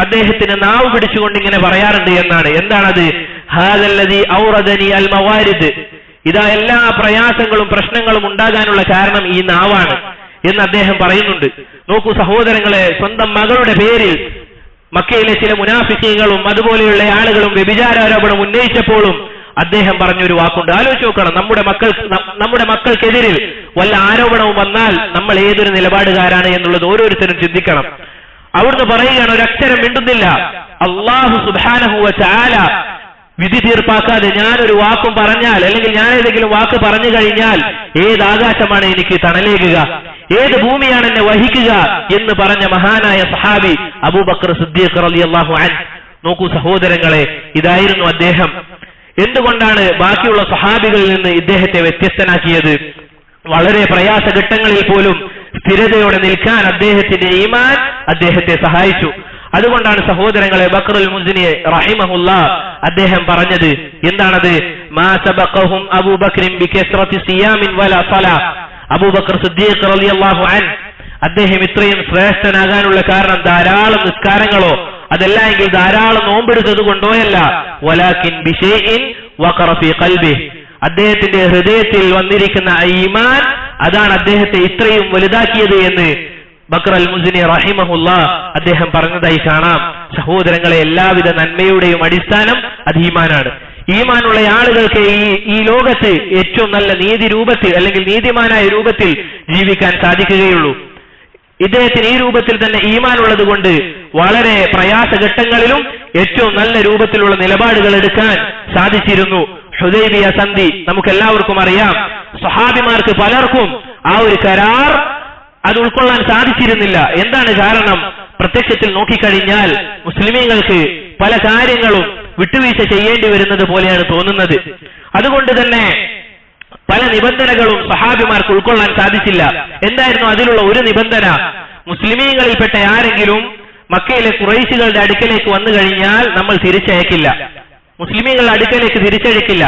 അദ്ദേഹത്തിന് നാവ് പിടിച്ചുകൊണ്ട് ഇങ്ങനെ പറയാറുണ്ട് എന്നാണ്. എന്താണത്? ഹാദല്ലദീ ഔറദനി അൽ മവാരിദ്, ഇതാ എല്ലാ പ്രയാസങ്ങളും പ്രശ്നങ്ങളും ഉണ്ടാകാനുള്ള കാരണം ഈ നാവാണ് എന്ന് അദ്ദേഹം പറയുന്നുണ്ട്. നോക്കൂ സഹോദരങ്ങളെ, സ്വന്തം മകളുടെ പേരിൽ മക്കയിലെ ചില മുനാഫിക്കീങ്ങളും അതുപോലെയുള്ള ആളുകളും വ്യഭിചാരാരോപണം ഉന്നയിച്ചപ്പോഴും അദ്ദേഹം പറഞ്ഞൊരു വാക്കുണ്ട്. ആലോചിച്ച് നോക്കണം, നമ്മുടെ മക്കൾക്കെതിരിൽ വല്ല ആരോപണവും വന്നാൽ നമ്മൾ ഏതൊരു നിലപാടുകാരാണ് എന്നുള്ളത് ഓരോരുത്തരും ചിന്തിക്കണം. അവിടുന്ന് പറയുകയാണ്, ഒരക്ഷരം മിണ്ടുന്നില്ല. അല്ലാഹു സുബ്ഹാനഹു വ തആല വിധി തീർപ്പാക്കാതെ ഞാനൊരു വാക്കും പറഞ്ഞാൽ, അല്ലെങ്കിൽ ഞാൻ ഏതെങ്കിലും വാക്ക് പറഞ്ഞു കഴിഞ്ഞാൽ ഏത് ആകാശമാണ് എനിക്ക് തണലേകുക, ഏത് ഭൂമിയാണ് എന്നെ വഹിക്കുക എന്ന് പറഞ്ഞ മഹാനായ സഹാബി അബൂബക്കർ സിദ്ദീഖ് റളിയല്ലാഹു അൻഹു. നോക്കൂ സഹോദരങ്ങളെ, ഇതായിരുന്നു അദ്ദേഹം. എന്തുകൊണ്ടാണ് ബാക്കിയുള്ള സഹാബികളിൽ നിന്ന് ഇദ്ദേഹത്തെ വ്യത്യസ്തനാക്കിയത്? വളരെ പ്രയാസഘട്ടങ്ങളിൽ പോലും സ്ഥിരതയോടെ നിൽക്കാൻ അദ്ദേഹത്തിന്റെ ഈമാൻ അദ്ദേഹത്തെ സഹായിച്ചു. അതുകൊണ്ടാണ് സഹോദരങ്ങളെ, ബക്റുൽ മുസ്നി റഹിമഹുല്ലാ അദ്ദേഹം പറഞ്ഞത് എന്താണത്? മാ സബഖഹും അബൂബക്രിൻ ബികസ്റതി സിയാമിൻ വലാ സലാ. അബൂബക്കർ സിദ്ദീഖ് റളിയല്ലാഹു അൻഹു അദ്ദേഹം ഇത്രയും ശ്രേഷ്ഠനാകാനുള്ള കാരണം ധാരാളം നിസ്കാരങ്ങളോ അതല്ല എങ്കിൽ ധാരാളം നോമ്പെടുത്തത് കൊണ്ടോയല്ല, വലാകിൻ ബിശൈഇൻ വഖറ ഫീ ഖൽബിഹി, അദ്ദേഹത്തിന്റെ ഹൃദയത്തിൽ വന്നിരിക്കുന്ന ഈമാൻ അതാണ് അദ്ദേഹത്തെ ഇത്രയും വലുതാക്കിയത് എന്ന് ബക്ർ അൽ മുസ്നി റഹിമഹുല്ലാ അദ്ദേഹം പറഞ്ഞതായി കാണാം. സഹോദരങ്ങളെ, എല്ലാവിധ നന്മയുടെയും അടിസ്ഥാനം അത് ഈമാനാണ്. ഈമാനുള്ള ആളുകൾക്ക് ഈ ലോകത്ത് ഏറ്റവും നല്ല നീതി രൂപത്തിൽ അല്ലെങ്കിൽ നീതിമാനായ രൂപത്തിൽ ജീവിക്കാൻ സാധിക്കുകയുള്ളൂ. ഇദ്ദേഹത്തിന് ഈ രൂപത്തിൽ തന്നെ ഈമാൻ ഉള്ളത് കൊണ്ട് വളരെ പ്രയാസഘട്ടങ്ങളിലും ഏറ്റവും നല്ല രൂപത്തിലുള്ള നിലപാടുകൾ എടുക്കാൻ സാധിച്ചിരുന്നു. ഹുദൈബിയ സന്ധി നമുക്കെല്ലാവർക്കും അറിയാം. സ്വഹാബിമാർക്ക് പലർക്കും ആ ഒരു കരാർ അത് ഉൾക്കൊള്ളാൻ സാധിച്ചിരുന്നില്ല. എന്താണ് കാരണം? പ്രത്യക്ഷത്തിൽ നോക്കിക്കഴിഞ്ഞാൽ മുസ്ലിമീങ്ങൾക്ക് പല കാര്യങ്ങളും വിട്ടുവീഴ്ച ചെയ്യേണ്ടി വരുന്നത് പോലെയാണ് തോന്നുന്നത്. അതുകൊണ്ട് തന്നെ പല നിബന്ധനകളും സഹാബിമാർക്ക് ഉൾക്കൊള്ളാൻ സാധിച്ചില്ല. എന്തായിരുന്നു അതിലുള്ള ഒരു നിബന്ധന? മുസ്ലിമീങ്ങളിൽപ്പെട്ട ആരെങ്കിലും മക്കയിലെ ഖുറൈശികളുടെ അടുക്കലേക്ക് വന്നു കഴിഞ്ഞാൽ നമ്മൾ തിരിച്ചയക്കില്ല, മുസ്ലിമീങ്ങളുടെ അടുക്കലേക്ക് തിരിച്ചയക്കില്ല.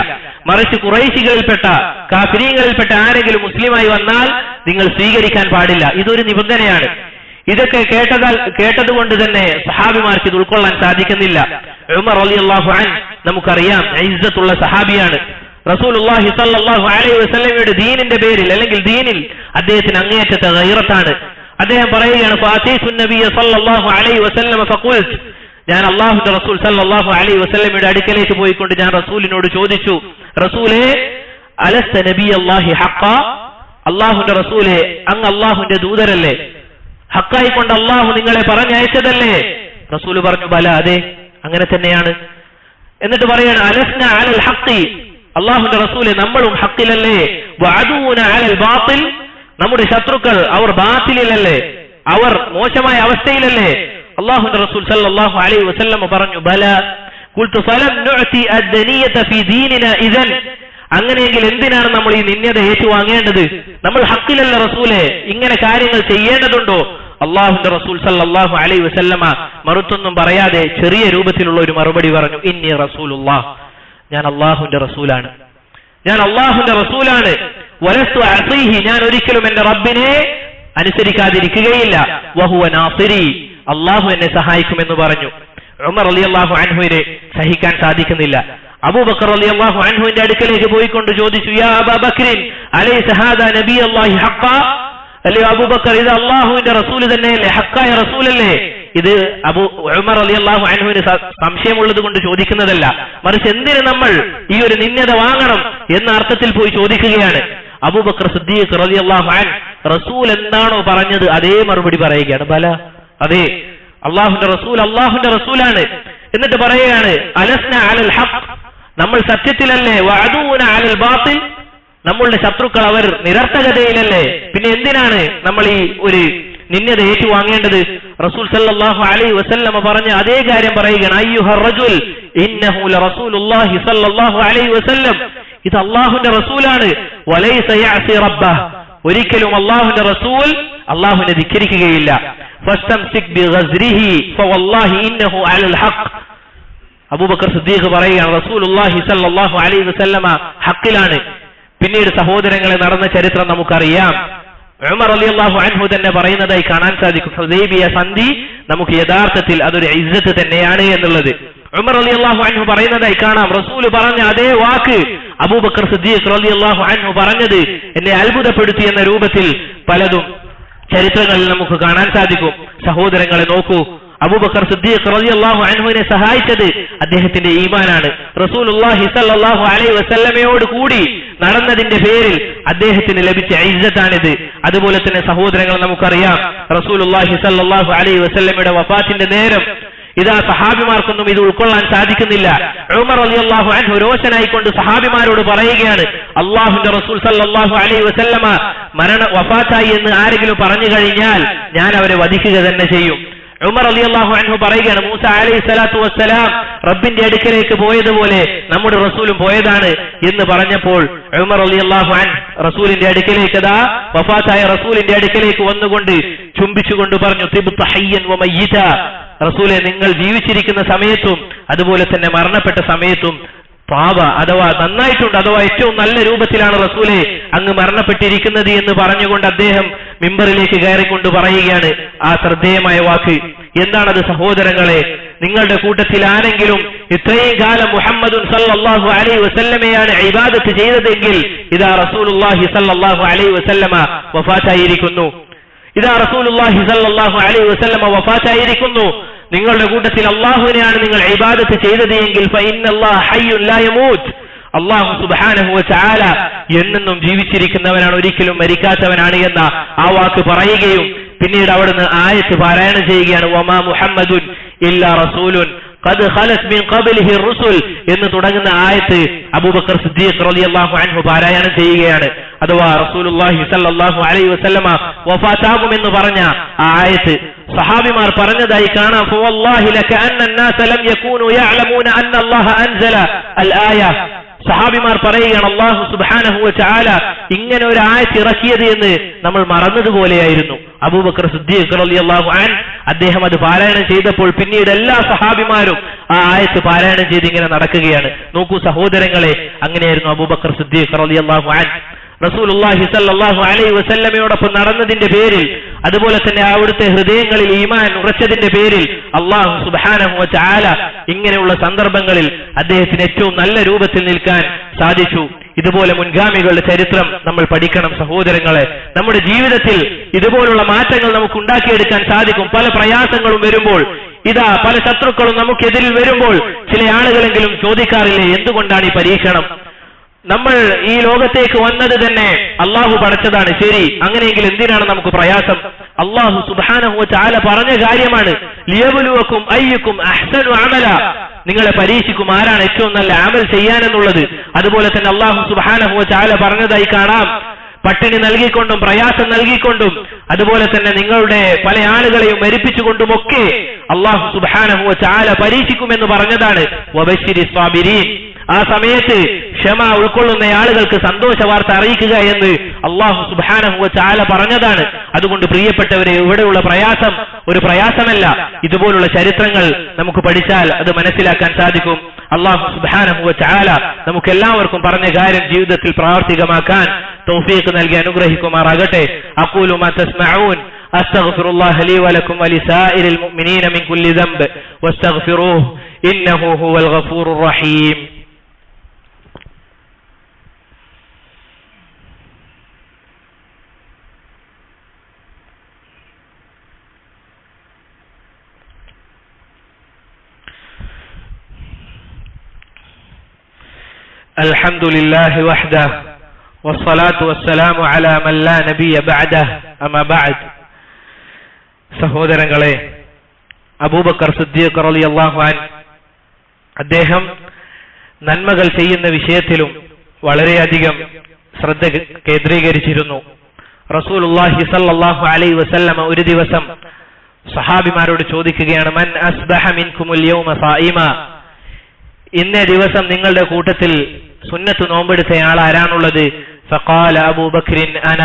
മറിച്ച് ഖുറൈശികളിൽപ്പെട്ട കാഫിരീങ്ങളിൽപ്പെട്ട ആരെങ്കിലും മുസ്ലിമായി വന്നാൽ നിങ്ങൾ സ്വീകരിക്കാൻ പാടില്ല. ഇതൊരു നിബന്ധനയാണ്. ഇതൊക്കെ കേട്ടതുകൊണ്ട് തന്നെ സഹാബിമാർക്ക് ഇത് ഉൾക്കൊള്ളാൻ സാധിക്കുന്നില്ല. ഉമർ റളിയല്ലാഹു അൻഹു നമുക്കറിയാം, ഇസ്സത്തുള്ള സഹാബിയാണ്. റസൂലുള്ളാഹി സ്വല്ലല്ലാഹു അലൈഹി വസല്ലമയുടെ ദീനിന്റെ പേരിൽ അല്ലെങ്കിൽ ദീനിൽ അദ്ദേഹത്തിന് അങ്ങേയറ്റത്തെ ഗൈറത്താണ്. അദ്ദേഹം പറയുകയാണ്, ഫാതീതു നബിയ സ്വല്ലല്ലാഹു അലൈഹി വസല്ലമ ഫഖുൽതു, ഞാൻ അല്ലാഹുവിന്റെ റസൂൽ സല്ലല്ലാഹു അലൈഹി വസല്ലമയുടെ അടുക്കലേക്ക് പോയിക്കൊണ്ട് ഞാൻ റസൂലിനോട് ചോദിച്ചു, റസൂലേ അലസ്ത നബിയല്ലാഹി ഹഖ്ഖാ, അല്ലാഹുവിന്റെ റസൂലേ അങ്ങ് അല്ലാഹുവിന്റെ ദൂതരല്ലേ, ഹഖ്ഖായി കൊണ്ട് അല്ലാഹു നിങ്ങളെ പറഞ്ഞയച്ചതല്ലേ? റസൂൽ പറഞ്ഞു, ബല, അതെ അങ്ങനെ തന്നെയാണ്. എന്നിട്ട് പറയാണ്, അലസ്ന അലൽ ഹഖ്ഖി, അല്ലാഹുവിന്റെ റസൂലേ നമ്മളും ഹഖ്ഖിലല്ലേ? വഅദൂന അലൽ ബാത്തിൽ, നമ്മുടെ ശത്രുക്കൾ അവർ ബാത്തിലല്ലേ, അവർ മോശമായ അവസ്ഥയിലല്ലേ? അല്ലാഹുവിന്റെ റസൂൽ സല്ലല്ലാഹു അലൈഹി വസല്ലം പറഞ്ഞു, ബല. ഖുൽതു ഫലം നുഅതി അദ്ദനിയത ഫീ ദീനിനാ ഇദൻ, അങ്ങനെയെങ്കിൽ എന്തിനാണ് നമ്മൾ ഈ നിന്ദ ഏറ്റുവാങ്ങേണ്ടത്? നമ്മൾ ഹഖ്ഖിലല്ല റസൂലേ, ഇങ്ങനെ കാര്യങ്ങൾ ചെയ്യേണ്ടതുണ്ടോ? അല്ലാഹുവിന്റെ റസൂൽ സല്ലല്ലാഹു അലൈഹി വസല്ലമ മറുത്തൊന്നും പറയാതെ ചെറിയ രൂപത്തിലുള്ള ഒരു മറുപടി പറഞ്ഞു, ഇന്നി റസൂലുള്ളാഹ്, ഞാൻ അല്ലാഹുവിന്റെ റസൂലാണ്, ഞാൻ അല്ലാഹുവിന്റെ റസൂലാണ്. വലസ്തു അസീഹി, ഞാൻ ഒരിക്കലും എന്റെ റബ്ബിനെ അനുസരിക്കാതിരിക്കുകയില്ല. വഹുവ നാസിരി, അല്ലാഹു എന്നെ സഹായിക്കുമെന്ന് പറഞ്ഞു. ഉമർ റളിയല്ലാഹു അൻഹുവിനെ സഹിക്കാൻ സാധിക്കുന്നില്ല. അബൂബക്കർ റളിയല്ലാഹു അൻഹുവിന്റെ അടുക്കലേക്ക് പോയിക്കൊണ്ട് ചോദിച്ചു, യാ അബൂബക്കർ അലൈസ ഹാദാ നബിയല്ലാഹി ഹഖ്ഖാ, അല്ലയോ അബൂബക്കർ ഇത് അല്ലാഹുവിന്റെ റസൂൽ തന്നെയല്ലേ, ഹഖ്ഖായ റസൂലല്ലേ? ഇത് ഉമർ റളിയല്ലാഹു അൻഹുവിന് സംശയമുള്ളത് കൊണ്ട് ചോദിക്കുന്നതല്ല, മറിച്ച് എന്തിന് നമ്മൾ ഈ ഒരു നിന്ദ വാങ്ങണം എന്ന അർത്ഥത്തിൽ പോയി ചോദിക്കുകയാണ്. അബൂബക്കർ സിദ്ദീഖ് റളിയല്ലാഹു അൻഹു റസൂൽ എന്താണോ പറഞ്ഞത് അതേ മറുപടി പറയുകയാണ്, ബല, അതെ അല്ലാഹുവിന്റെ റസൂൽ അല്ലാഹുവിന്റെ റസൂലാണ്. എന്നിട്ട് പറയുകയാണ്, അലസ്ന അലൽ ഹഖ്, നമ്മൾ സത്യത്തിലല്ലേ? വഅദൂന അലൽ ബാത്തിൽ, നമ്മളുടെ ശത്രുക്കൾ അവർ നിരർത്ഥകതയിലല്ലേ? പിന്നെ എന്തിനാണ് നമ്മൾ ഈ ഒരു നിന്ദ ഏറ്റുവാങ്ങേണ്ടത്? റസൂൽ സല്ലല്ലാഹു അലൈഹി വസല്ലമ പറഞ്ഞ അതേ കാര്യം പറയുകയാണ്, അയ്യുഹർ റജുൽ ഇന്നഹു ലറസൂലുള്ളാഹി സല്ലല്ലാഹു അലൈഹി വസല്ലം, ഇത് അല്ലാഹുവിന്റെ റസൂലാണ്. വലൈസ യഅസി റബ്ബഹ്, ഒരിക്കലും അല്ലാഹുവിന്റെ റസൂൽ അല്ലാഹുവിനെ ധിക്കരിക്കുകയില്ല. ഫസ്തംസിക് ബിഗസ്രിഹി ഫവല്ലാഹി ഇന്നഹു അലൽ ഹഖ്. അബൂബക്കർ സിദ്ദീഖ് പറയുകയാണ്, റസൂലുള്ളാഹി സല്ലല്ലാഹു അലൈഹി വസല്ലമ ഹഖിലാണ്. പിന്നീട് സഹോദരങ്ങളെ നടന്ന ചരിത്രം നമുക്കറിയാം. ഉമർ റളിയല്ലാഹു അൻഹു തന്നെ പറയുന്നതായി കാണാൻ സാധിക്കും, ഹുദൈബിയ സന്ധി നമുക്ക് യഥാർത്ഥത്തിൽ അതൊരു ഇസ്സത്ത് തന്നെയാണ് എന്നുള്ളത്. ഉമർ റളിയല്ലാഹു അൻഹു പറയുന്നതായി കാണാം, റസൂൽ പറഞ്ഞ അതേ വാക്ക് അബൂബക്കർ സിദ്ദീഖ് റളിയല്ലാഹു അൻഹു പറഞ്ഞത് എന്നെ അത്ഭുതപ്പെടുത്തി എന്ന രൂപത്തിൽ പലതും ചരിത്രങ്ങളിൽ നമുക്ക് കാണാൻ സാധിക്കും. സഹോദരങ്ങളെ നോക്കൂ, അബൂബക്കർ സിദ്ദീഖ് റളിയല്ലാഹു അൻഹുവിനെ സഹായിച്ചത് അദ്ദേഹത്തിന്റെ ഈമാനാണ്. റസൂലുള്ളാഹി സ്വല്ലല്ലാഹു അലൈഹി വസല്ലമയോട് കൂടി നടന്നതിന്റെ പേരിൽ അദ്ദേഹത്തിന് ലഭിച്ച ഇസ്സത്താണിത്. അതുപോലെ തന്നെ സഹോദരങ്ങൾ നമുക്കറിയാം, റസൂലുള്ളാഹി സ്വല്ലല്ലാഹു അലൈഹി വസല്ലമയുടെ വഫാത്തിന്റെ നേരം ഇതാ സഹാബിമാർക്കൊന്നും ഇത് ഉൾക്കൊള്ളാൻ സാധിക്കുന്നില്ല. ഉമർ റളിയല്ലാഹു അൻഹു രോഷനായിക്കൊണ്ട് സഹാബിമാരോട് പറയുകയാണ്, അല്ലാഹുവിന്റെ റസൂൽ സല്ലല്ലാഹു അലൈഹി വസല്ലമ വഫാത്തായി എന്ന് ആരെങ്കിലും പറഞ്ഞു കഴിഞ്ഞാൽ ഞാൻ അവരെ വധിക്കുക തന്നെ ചെയ്യും. ഉമർ റളിയല്ലാഹു അൻഹു പറയുകയാണ്, മൂസ അലൈഹി സ്വലാത്തു വസ്സലാം റബ്ബിന്റെ അടുക്കലേക്ക് പോയതുപോലെ നമ്മുടെ റസൂലും പോയതാണ് എന്ന് പറഞ്ഞപ്പോൾ ഉമർ റളിയല്ലാഹു അൻഹു റസൂലിന്റെ അടുക്കലേക്ക് വഫാത്തായ റസൂലിന്റെ അടുക്കലേക്ക് വന്നുകൊണ്ട് ചുംബിച്ചുകൊണ്ട് പറഞ്ഞു, തിബ്ത ഹയ്യൻ വ മയ്യിത, റസൂലെ നിങ്ങൾ ജീവിച്ചിരിക്കുന്ന സമയത്തും അതുപോലെ തന്നെ മരണപ്പെട്ട സമയത്തും പാവ അഥവാ നന്നായിട്ടുണ്ട്, അഥവാ ഏറ്റവും നല്ല രൂപത്തിലാണ് റസൂലെ അങ്ങ് മരണപ്പെട്ടിരിക്കുന്നത് എന്ന് പറഞ്ഞുകൊണ്ട് അദ്ദേഹം മിമ്പറിലേക്ക് കയറിക്കൊണ്ട് പറയുകയാണ് ആ ശ്രദ്ധേയമായ വാക്ക്. എന്താണത് സഹോദരങ്ങളെ? നിങ്ങളുടെ കൂട്ടത്തിൽ ആരെങ്കിലും ഇത്രയും കാലം മുഹമ്മദുൻ സല്ലല്ലാഹു അലൈഹി വസല്ലമയാണ് ഇബാദത്ത് ചെയ്തതെങ്കിൽ ഇതാ റസൂലുള്ളാഹി സല്ലല്ലാഹു അലൈഹി വസല്ലമ വഫാത്തായിരിക്കുന്നു, ഇതാ റസൂലുള്ളാഹി സല്ലല്ലാഹു അലൈഹി വസല്ലമ വഫാത്തായിരിക്കുന്നു. നിങ്ങളുടെ കൂട്ടത്തിൽ അല്ലാഹുവിനെയാണ് നിങ്ങൾ ഇബാദത്ത് ചെയ്തത് എങ്കിൽ ഫഇന്നല്ലാഹ ഹയ്യുൻ ലാ യമൂത്ത്, അല്ലാഹു സുബ്ഹാനഹു വ തആല എന്നെന്നും ജീവിച്ചിരിക്കുന്നവനാണ്, ഒരിക്കലും മരിക്കാത്തവനാണ് എന്ന ആ വാക്ക് പറയുകയും പിന്നീട് അവിടുന്ന് ആയത്ത് പാരായണം ചെയ്യുകയാണ്, വമാ മുഹമ്മദുൻ ഇല്ലാ റസൂലുൻ ഖദ് ഖലത് മിൻ ഖബ്ലിഹി റുസുൽ എന്ന് തുടങ്ങുന്ന ആയത്ത് അബൂബക്കർ സിദ്ദീഖ് റളിയല്ലാഹു അൻഹു പാരായണം ചെയ്യുകയാണ്. അഥവാ റസൂലുള്ളാഹി സ്വല്ലല്ലാഹു അലൈഹി വസല്ലമ വഫാത്താകുമെന്ന് പറഞ്ഞ ആ ആയത്ത് സഹാബിമാർ പറഞ്ഞതായി കാണാം. ഫവല്ലാഹി ലകഅന്ന الناس ലം യകൂനു യഅലമൂന അന്ന അല്ലാഹ അൻസല അൽ ആയ. സഹാബിമാർ പറയുകയാണ്, അല്ലാഹു സുബ്ഹാനഹു വ തആല ഇങ്ങനെ ഒരു ആയത്ത് ഇറക്കിയത് എന്ന് നമ്മൾ മറന്നതുപോലെയായിരുന്നു. അബൂബക്കർ സിദ്ദീഖ് റളിയല്ലാഹു അൻഹു അദ്ദേഹം അത് പാരായണം ചെയ്തപ്പോൾ പിന്നീട് എല്ലാ സഹാബിമാരും ആ ആയത്ത് പാരായണം ചെയ്ത് ഇങ്ങനെ നടക്കുകയാണ്. നോക്കൂ സഹോദരങ്ങളെ, അങ്ങനെയായിരുന്നു അബൂബക്കർ സിദ്ദീഖ് റളിയല്ലാഹു അൻഹു. റസൂലുള്ളാഹി സ്വല്ലല്ലാഹു അലൈഹി വസല്ലമയോടൊപ്പം നടന്നതിന്റെ പേരിൽ, അതുപോലെ തന്നെ അവിടുത്തെ ഹൃദയങ്ങളിൽ ഈമാൻ ഉറച്ചതിന്റെ പേരിൽ അല്ലാഹു സുബ്ഹാനഹു വ തആല ഇങ്ങനെയുള്ള സന്ദർഭങ്ങളിൽ അദ്ദേഹത്തിന് ഏറ്റവും നല്ല രൂപത്തിൽ നിൽക്കാൻ സാധിച്ചു. ഇതുപോലെ മുൻഗാമികളുടെ ചരിത്രം നമ്മൾ പഠിക്കണം സഹോദരങ്ങളെ. നമ്മുടെ ജീവിതത്തിൽ ഇതുപോലുള്ള മാറ്റങ്ങൾ നമുക്ക് ഉണ്ടാക്കിയെടുക്കാൻ സാധിക്കും. പല പ്രയാസങ്ങളും വരുമ്പോൾ, ഇതാ പല ശത്രുക്കളും നമുക്കെതിരിൽ വരുമ്പോൾ ചില ആളുകളെങ്കിലും ചോദിക്കാറില്ലേ, എന്തുകൊണ്ടാണ് ഈ പരീക്ഷണം? നമ്മൾ ഈ ലോകത്തേക്ക് വന്നത് തന്നെ അള്ളാഹു പടച്ചതാണ്, ശരി, അങ്ങനെയെങ്കിൽ എന്തിനാണ് നമുക്ക് പ്രയാസം? അള്ളാഹു സുബ്ഹാനഹു വ തആല പറഞ്ഞ കാര്യമാണ്, ലിയബ്ലുവക്കും അയ്യുക്കും അഹ്സനു അമല, നിങ്ങളെ പരീക്ഷിക്കും ആരാണ് ഏറ്റവും നല്ല അമൽ ചെയ്യാനെന്നുള്ളത്. അതുപോലെ തന്നെ അള്ളാഹു സുബ്ഹാനഹു വ തആല പറഞ്ഞതായി കാണാം, പട്ടിണി നൽകിക്കൊണ്ടും പ്രയാസം നൽകിക്കൊണ്ടും അതുപോലെ തന്നെ നിങ്ങളുടെ പല ആളുകളെയും മരിപ്പിച്ചുകൊണ്ടുമൊക്കെ അള്ളാഹു സുബ്ഹാനഹു വ തആല പരീക്ഷിക്കുമെന്ന് പറഞ്ഞതാണ്. വബശ്ശിരി സ്വാബിരീൻ, ആ സമയത്ത് ക്ഷമ ഉൾക്കൊള്ളുന്ന ആളുകൾക്ക് സന്തോഷ വാർത്ത അറിയിക്കുക എന്ന് അല്ലാഹു സുബ്ഹാനഹു വ തആല പറഞ്ഞതാണ്. അതുകൊണ്ട് പ്രിയപ്പെട്ടവരെ, ഇവിടെയുള്ള പ്രയാസം ഒരു പ്രയാസമല്ല. ഇതുപോലുള്ള ചരിത്രങ്ങൾ നമുക്ക് പഠിച്ചാൽ അത് മനസ്സിലാക്കാൻ സാധിക്കും. അല്ലാഹു സുബ്ഹാനഹു വ തആല നമുക്ക് എല്ലാവർക്കും പറഞ്ഞ കാര്യം ജീവിതത്തിൽ പ്രാവർത്തികമാക്കാൻ തൗഫീഖ് നൽകി അനുഗ്രഹിക്കുമാറാകട്ടെ. അഖൂലു മാ തസ്മഊൻ അസ്തഗ്ഫിറുല്ലാഹ ലീ വലക്കും വലിസായിരിൽ മുഅ്മിനീന മിൻ കുല്ലി ദംബ് വസ്തഗ്ഫിറൂഹു ഇന്നഹു ഹുവൽ ഗഫൂറുർ റഹീം. الحمد لله وحده والصلاة والسلام على من لا نبي بعده أما بعد. സഹോദരങ്ങളെ, അബൂബക്കർ സിദ്ദീഖ് റളിയല്ലാഹു അൻഹു അദ്ദേഹം നന്മകൾ ചെയ്യുന്ന വിഷയത്തിലും വളരെയധികം ശ്രദ്ധ കേന്ദ്രീകരിച്ചിരുന്നു. റസൂലുള്ളാഹി സ്വല്ലല്ലാഹു അലൈഹി വസല്ലമ ഒരു ദിവസം സഹാബിമാരോട് ചോദിക്കുകയാണ്, മൻ അസ്ബഹ മിൻകുമുൽ യൗമ സായിമ, ഇന്നേ ദിവസം നിങ്ങളുടെ കൂട്ടത്തിൽ സുന്നത്ത് നോമ്പെടുത്തയാൾ ആരാണുള്ളത്? ഫഖാല അബൂബക്രിൻ അന,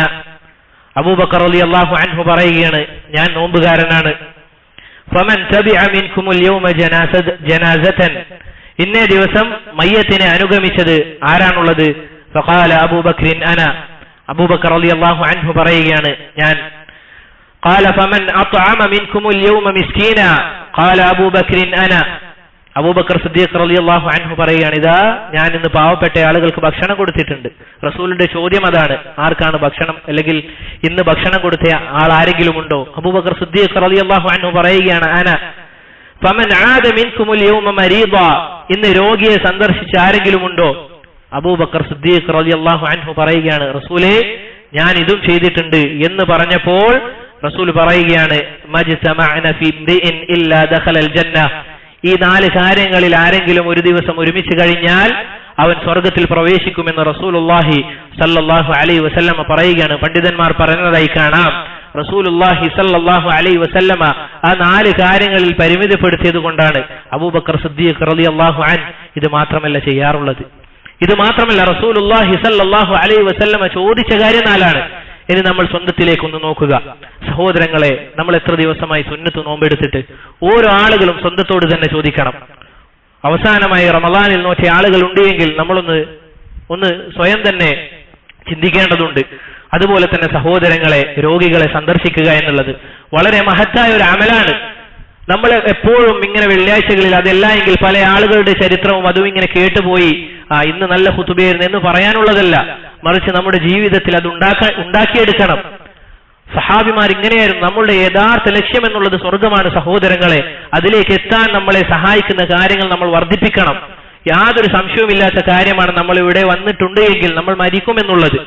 അബൂബക്കർ റളിയല്ലാഹു അൻഹു പറയുകയാണ്, ഞാൻ നോമ്പുകാരനാണ്. ഫമൻ തബിഅ മിൻകുമുൽ യൗമ ജനാസതൻ, ഇന്നേ ദിവസം മയ്യത്തിനെ അനുഗമിച്ചത് ആരാണുള്ളത്? ഫഖാല അബൂബക്രിൻ അന, അബൂബക്കർ റളിയല്ലാഹു അൻഹു പറയുകയാണ്, ഞാൻ. ഖാല ഫമൻ അത്അമ മിൻകുമുൽ യൗമ മിസ്കീന, ഖാല അബൂബക്രിൻ അന, അബൂബക്കർ സിദ്ദീഖ് റളിയല്ലാഹു അൻഹു പറയുകയാണ്, ഇതാ ഞാൻ ഇന്ന് പാവപ്പെട്ട ആളുകൾക്ക് ഭക്ഷണം കൊടുത്തിട്ടുണ്ട്. റസൂലിന്റെ ചോദ്യം അതാണ്, ആർക്കാണ് ഭക്ഷണം, അല്ലെങ്കിൽ ഇന്ന് ഭക്ഷണം കൊടുത്ത ആൾ ആരെങ്കിലും ഉണ്ടോ? അബൂബക്കർ സിദ്ദീഖ് റളിയല്ലാഹു അൻഹു പറയുകയാണ്, അന. ഫമൻ ആദ മിൻകുമുൽ യൗമ മരീദ, ഇന്ന് രോഗിയെ സന്ദർശിച്ച ആരെങ്കിലും ഉണ്ടോ? അബൂബക്കർ സിദ്ദീഖ് റളിയല്ലാഹു അൻഹു പറയുകയാണ്, റസൂലേ, ഞാൻ ഇതും ചെയ്തിട്ടുണ്ട് എന്ന് പറഞ്ഞപ്പോൾ റസൂൽ പറയുകയാണ്, മജ്തമഅന ഫീ ഇംറിഇൻ ഇല്ലാ ദഖലൽ ജന്ന, ഈ 4 കാര്യങ്ങളിൽ ആരെങ്കിലും ഒരു ദിവസം ഒരുമിച്ച് കഴിഞ്ഞാൽ അവൻ സ്വർഗത്തിൽ പ്രവേശിക്കുമെന്ന് റസൂലുള്ളാഹി സല്ലല്ലാഹു അലൈഹി വസല്ലമ പറയുകയാണ്. പണ്ഡിതന്മാർ പറഞ്ഞതായി കാണാം, റസൂലുള്ളാഹി സല്ലല്ലാഹു അലൈഹി വസല്ലമ ആ 4 കാര്യങ്ങളിൽ പരിമിതപ്പെടുത്തിയത് കൊണ്ടാണ് അബൂബക്കർ സിദ്ദീഖ് റളിയല്ലാഹു അൻഹു ഇത് മാത്രമല്ല ചെയ്യാറുള്ളത്. ഇത് മാത്രമല്ല, റസൂലുള്ളാഹി സല്ലല്ലാഹു അലൈഹി വസല്ലമ ചോദിച്ച കാര്യം 4ആണ്. ഇനി നമ്മൾ സ്വന്തത്തിലേക്കൊന്ന് നോക്കുക സഹോദരങ്ങളെ. നമ്മൾ എത്ര ദിവസമായി സുന്നത്ത് നോമ്പെടുത്തിട്ട്? ഓരോ ആളുകളും സ്വന്തത്തോട് തന്നെ ചോദിക്കണം. അവസാനമായി റമളാനിൽ നോറ്റ ആളുകൾ ഉണ്ടെങ്കിൽ നമ്മളൊന്ന് സ്വയം തന്നെ ചിന്തിക്കേണ്ടതുണ്ട്. അതുപോലെ തന്നെ സഹോദരങ്ങളെ, രോഗികളെ സന്ദർശിക്കുക എന്നുള്ളത് വളരെ മഹത്തായ ഒരു അമലാണ്. നമ്മൾ എപ്പോഴും ഇങ്ങനെ വെള്ളിയാഴ്ചകളിൽ അതല്ല എങ്കിൽ പല ആളുകളുടെ ചരിത്രവും അതും ഇങ്ങനെ കേട്ടുപോയി, ഇന്ന് നല്ല ഖുതുബയായിരുന്നു എന്ന് പറയാനുള്ളതല്ല, മറിച്ച് നമ്മുടെ ജീവിതത്തിൽ അത് ഉണ്ടാക്കിയെടുക്കണം. സഹാബിമാർ ഇങ്ങനെയായിരുന്നു. നമ്മളുടെ യഥാർത്ഥ ലക്ഷ്യം എന്നുള്ളത് സ്വർഗമാണ് സഹോദരങ്ങളെ. അതിലേക്ക് എത്താൻ നമ്മളെ സഹായിക്കുന്ന കാര്യങ്ങൾ നമ്മൾ വർദ്ധിപ്പിക്കണം. യാതൊരു സംശയവുമില്ലാത്ത കാര്യമാണ് നമ്മൾ ഇവിടെ വന്നിട്ടുണ്ട് എങ്കിൽ നമ്മൾ മരിക്കുമെന്നുള്ളത്.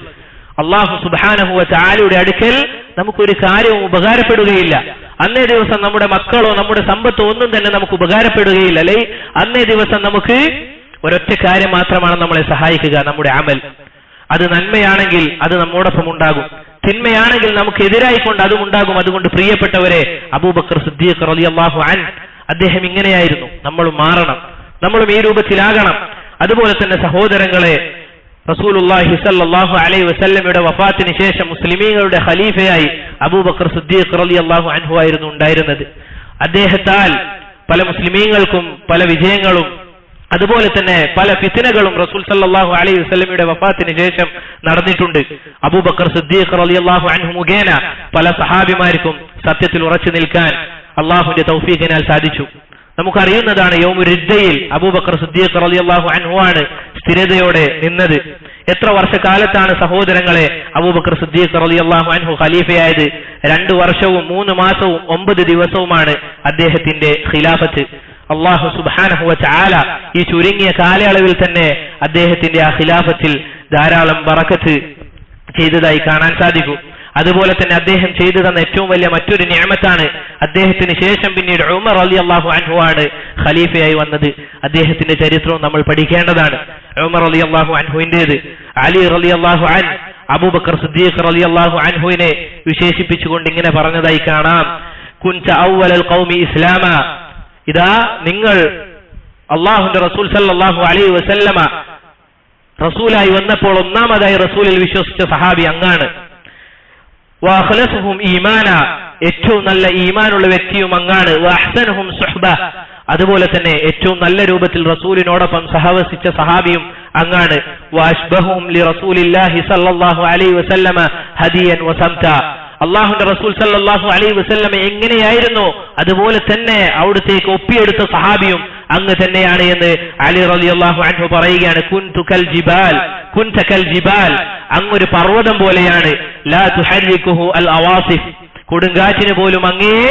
അല്ലാഹു സുബ്ഹാനഹു വ തആലയുടെ അടുക്കൽ നമുക്കൊരു കാര്യവും ഉപകാരപ്പെടുകയില്ല. അന്നേ ദിവസം നമ്മുടെ മക്കളോ നമ്മുടെ സമ്പത്തോ ഒന്നും തന്നെ നമുക്ക് ഉപകാരപ്പെടുകയില്ല. അല്ലെ, അന്നേ ദിവസം നമുക്ക് ഒരൊറ്റ കാര്യം മാത്രമാണ് നമ്മളെ സഹായിക്കുക, നമ്മുടെ അമൽ. അത് നന്മയാണെങ്കിൽ അത് നമ്മോടൊപ്പം ഉണ്ടാകും, തിന്മയാണെങ്കിൽ നമുക്ക് എതിരായിക്കൊണ്ട് അതും ഉണ്ടാകും. അതുകൊണ്ട് പ്രിയപ്പെട്ടവരെ, അബൂബക്കർ സിദ്ദീഖ് റളിയല്ലാഹു അൻഹു അദ്ദേഹം ഇങ്ങനെയായിരുന്നു. നമ്മളും മാറണം, നമ്മളും ഈ രൂപത്തിലാകണം. അതുപോലെ തന്നെ സഹോദരങ്ങളെ, റസൂലുള്ളാഹി സ്വല്ലല്ലാഹു അലൈഹി വസല്ലമയുടെ വഫാത്തിന് ശേഷം മുസ്ലിമീങ്ങളുടെ ഖലീഫയായി അബൂബക്കർ സിദ്ദീഖ് റളിയല്ലാഹു അൻഹു ആയിരുന്നു ഉണ്ടായിരുന്നത്. അദ്ദേഹത്താൽ പല മുസ്ലിമീങ്ങൾക്കും പല വിജയങ്ങളും അതുപോലെ തന്നെ പല ഫിത്നകളും റസൂൽ സല്ലല്ലാഹു അലൈഹി വസല്ലമയുടെ വഫാത്തിന് ശേഷം നടന്നിട്ടുണ്ട്. അബൂബക്കർ സിദ്ദീഖ് റളിയല്ലാഹു അൻഹു മുഖേന പല സഹാബിമാർക്കും സത്യത്തിൽ ഉറച്ചു നിൽക്കാൻ അള്ളാഹുവിന്റെ തൗഫീഖിനാൽ സാധിച്ചു. നമുക്കറിയുന്നതാണ്, യൗമുർ റിദ്ദയിൽ അബൂബക്കർ സിദ്ദീഖ് റളിയല്ലാഹു അൻഹു ആണ് സ്ഥിരതയോടെ നിന്നത്. എത്ര വർഷക്കാലത്താണ് സഹോദരങ്ങളെ അബൂബക്കർ സിദ്ദീഖ് റളിയല്ലാഹു അൻഹു ഖലീഫയായത്? 2 വർഷവും 3 മാസവും 9 ദിവസവുമാണ് അദ്ദേഹത്തിന്റെ ഖിലാഫത്ത്. അല്ലാഹു സുബ്ഹാനഹു വ തആല ഈ ചുരുങ്ങിയ കാലയളവിൽ തന്നെ അദ്ദേഹത്തിന്റെ ആ ഖിലാഫത്തിൽ ധാരാളം ബറക്കത്ത് ചെയ്തതായി കാണാൻ സാധിക്കും. അതുപോലെ തന്നെ അദ്ദേഹം ചെയ്തു തന്ന ഏറ്റവും വലിയ മറ്റൊരു നിഅമത്താണ്, അദ്ദേഹത്തിന് ശേഷം പിന്നീട് ഉമർ റളിയല്ലാഹു അൻഹു ആണ് ഖലീഫയായി വന്നത്. അദ്ദേഹത്തിന്റെ ചരിത്രവും നമ്മൾ പഠിക്കേണ്ടതാണ്. ഉമർ റളിയല്ലാഹു അൻഹുവിന്റേത്. അലി റളിയല്ലാഹു അൻഹു അബൂബക്കർ സിദ്ദീഖ് റളിയല്ലാഹു അൻഹുവിനെ വിശേഷിപ്പിച്ചുകൊണ്ട് ഇങ്ങനെ പറഞ്ഞതായി കാണാം, കുൻത അവ്വലൽ ഖൗമി ഇസ്ലാമ. ഇതാ നിങ്ങൾ അല്ലാഹുവിന്റെ റസൂൽ സല്ലല്ലാഹു അലൈഹി വസല്ലമ റസൂലായി വന്നപ്പോൾ ഒന്നാമതായി റസൂലിൽ വിശ്വസിച്ച സഹാബി അങ്ങാണ്. വഅഖ്ലസുഹും ഈമാന, ഏറ്റവും നല്ല ഈമാനുള്ള വ്യക്തിയും അങ്ങാണ്. വഅഹ്സനുഹും സുഹ്ബ, അതുപോലെ തന്നെ ഏറ്റവും നല്ല രൂപത്തിൽ റസൂലിനോടൊപ്പം സഹവസിച്ച സഹാബിയും അങ്ങാണ്. വഅശ്ബഹും ലിറസൂലില്ലാഹി സല്ലല്ലാഹു അലൈഹി വസല്ലമ ഹദിയൻ വസംത, അല്ലാഹുവിന്റെ റസൂൽ സല്ലല്ലാഹു അലൈഹി വസല്ലമ എങ്ങനെയായിരുന്നു അതുപോലെ തന്നെ അവിടത്തേക്ക് ഒപ്പിയെടുത്ത സഹാബിയും അങ്ങ് തന്നെയാണ് എന്ന് അലി റളിയല്ലാഹു അൻഹു പറയുകയാണ്. കുൻതു കൽ ജിബാൽ, കുൻത കൽ ജിബാൽ, അങ്ങൊരു പർവ്വതം പോലെയാണ്. ലാ തുഹർരികുഹു അൽ അവാസിഫ്, കൊടുങ്കാറ്റിന് പോലും അങ്ങേ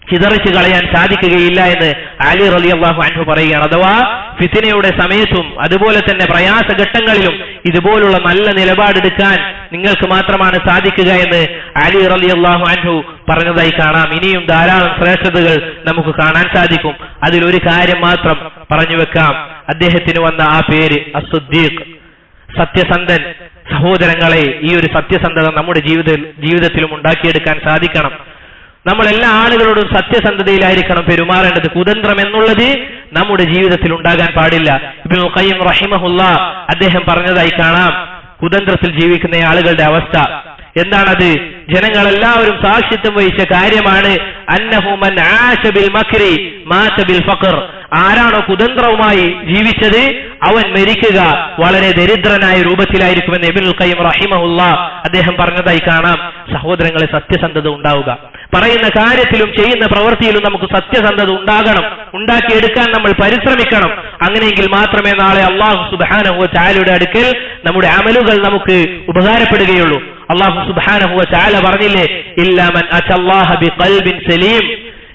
ചിതറിച്ചു കളയാൻ സാധിക്കുകയില്ല എന്ന് അലി റളിയല്ലാഹു അൻഹു പറയുകയാണ്. അഥവാ ഫിത്നയുടെ സമയത്തും അതുപോലെ തന്നെ പ്രയാസഘട്ടങ്ങളിലും ഇതുപോലുള്ള നല്ല നിലപാടെടുക്കാൻ നിങ്ങൾക്ക് മാത്രമാണ് സാധിക്കുക എന്ന് അലി റളിയല്ലാഹു അൻഹു പറഞ്ഞതായി കാണാം. ഇനിയും ധാരാളം ശ്രേഷ്ഠതകൾ നമുക്ക് കാണാൻ സാധിക്കും. അതിലൊരു കാര്യം മാത്രം പറഞ്ഞു വെക്കാം, അദ്ദേഹത്തിന് വന്ന ആ പേര് അസ്സുദ്ദീഖ്, സത്യസന്ധൻ. സഹോദരങ്ങളെ, ഈ ഒരു സത്യസന്ധത നമ്മുടെ ജീവിതത്തിലും ഉണ്ടാക്കിയെടുക്കാൻ സാധിക്കണം. നമ്മൾ എല്ലാ ആളുകളോടും സത്യസന്ധതയിലായിരിക്കണം പെരുമാറേണ്ടത്. കുതന്ത്രം എന്നുള്ളത് നമ്മുടെ ജീവിതത്തിൽ ഉണ്ടാകാൻ പാടില്ല. ഇബ്നുൽ ഖയ്യിം റഹിമഹുല്ലാഹ് അദ്ദേഹം പറഞ്ഞതായി കാണാം, കുതന്ത്രത്തിൽ ജീവിക്കുന്ന ആളുകളുടെ അവസ്ഥ എന്താണത്? ജനങ്ങളെല്ലാവരും സാക്ഷിത്വം വഹിച്ച കാര്യമാണ്. അന്നഹു മൻ ആശ ബിൽ മക്രി മാത ബിൽ ഫഖർ, ആരാണോ കുതന്ത്രവുമായി ജീവിച്ചത് അവൻ മരിക്കുക വളരെ ദരിദ്രനായ രൂപത്തിലായിരിക്കുമെന്ന് ഇബ്നുൽ ഖയ്യിം റഹിമഹുല്ലാഹ് അദ്ദേഹം പറഞ്ഞതായി കാണാം. സഹോദരങ്ങളെ, സത്യസന്ധത ഉണ്ടാവുക. പറയുന്ന കാര്യത്തിലും ചെയ്യുന്ന പ്രവൃത്തിയിലും നമുക്ക് സത്യസന്ധത ഉണ്ടാകണം, ഉണ്ടാക്കിയെടുക്കാൻ നമ്മൾ പരിശ്രമിക്കണം. അങ്ങനെയെങ്കിൽ മാത്രമേ നാളെ അല്ലാഹു സുബ്ഹാനഹു വ തആലയുടെ അടുക്കൽ നമ്മുടെ അമലുകൾ നമുക്ക് ഉപകാരപ്പെടുകയുള്ളൂ. അല്ലാഹു സുബ്ഹാനഹു വ തആല പറഞ്ഞില്ലേ, ഇല്ലാ മൻ അത്തല്ലാഹ ബിഖൽബിൻ സലീം,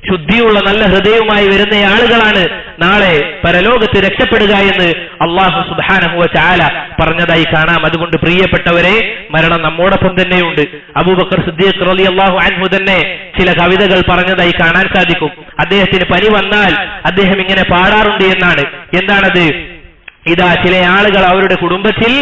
ശുദ്ധിയുള്ള നല്ല ഹൃദയവുമായി വരുന്ന ആളുകളാണ് നാളെ പരലോകത്ത് രക്ഷപ്പെടുക എന്ന് അല്ലാഹു സുബ്ഹാനഹു വ തആല പറഞ്ഞതായി കാണാം. അതുകൊണ്ട് പ്രിയപ്പെട്ടവരെ, മരണം നമ്മോടൊപ്പം തന്നെയുണ്ട്. അബൂബക്കർ സിദ്ദീഖ് റളിയല്ലാഹു അൻഹു തന്നെ ചില കവിതകൾ പറഞ്ഞതായി കാണാൻ സാധിക്കും. അദ്ദേഹത്തിന് പനി വന്നാൽ അദ്ദേഹം ഇങ്ങനെ പാടാറുണ്ട് എന്നാണ്. എന്താണത്? ഇതാ ചില ആളുകൾ അവരുടെ കുടുംബത്തിൽ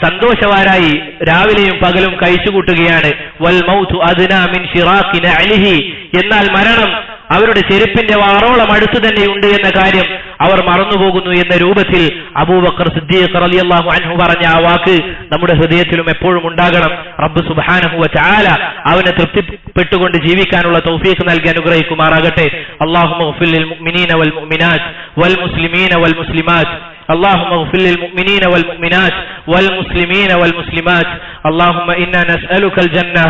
സന്തോഷവാരായി രാവിലെയും പകലും കഴിച്ചുകൂട്ടുകയാണ്. വൽ മൗതു അദ്നാ മിൻ ശിറാഖി നഅലിഹി, എന്നാൽ മരണം അവരുടെ ചെരുപ്പിന്റെ വാറോളം അടുത്തു തന്നെയുണ്ട് എന്ന കാര്യം അവർ മറന്നുപോകുന്നു എന്ന രൂപത്തിൽ അബൂബക്കർ സിദ്ദീഖ് റളിയല്ലാഹു അൻഹു പറഞ്ഞ ആ വാക്ക് നമ്മുടെ ഹൃദയത്തിലും എപ്പോഴും ഉണ്ടാകണം. റബ്ബ് സുബ്ഹാനഹു വ തആല അവനെ തൃപ്തിപ്പെട്ടുകൊണ്ട് ജീവിക്കാനുള്ള തൗഫീഖ് നൽകി അനുഗ്രഹിക്കുമാറാകട്ടെ. അല്ലാഹുമ്മ ഗ്ഫിർ ലിൽ മുഅ്മിനീന വൽ മുഅ്മിനാത്ത് വൽ മുസ്ലിമീന വൽ മുസ്ലിമാത്ത് اللهم اغفر للمؤمنين والمؤمنات والمسلمين والمسلمات. اللهم إنا نسألك الجنة،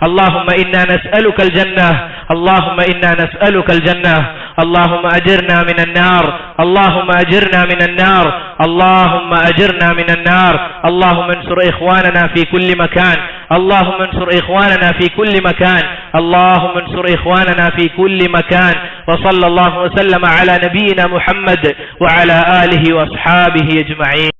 اللهم إنا نسألك الجنة، اللهم إنا نسألك الجنة. اللهم أجرنا من النار، اللهم أجرنا من النار، اللهم أجرنا من النار. اللهم انصر إخواننا في كل مكان، اللهم انصر إخواننا في كل مكان، اللهم انصر إخواننا في كل مكان. وصلى الله وسلم على نبينا محمد وعلى آله وأصحابه أجمعين.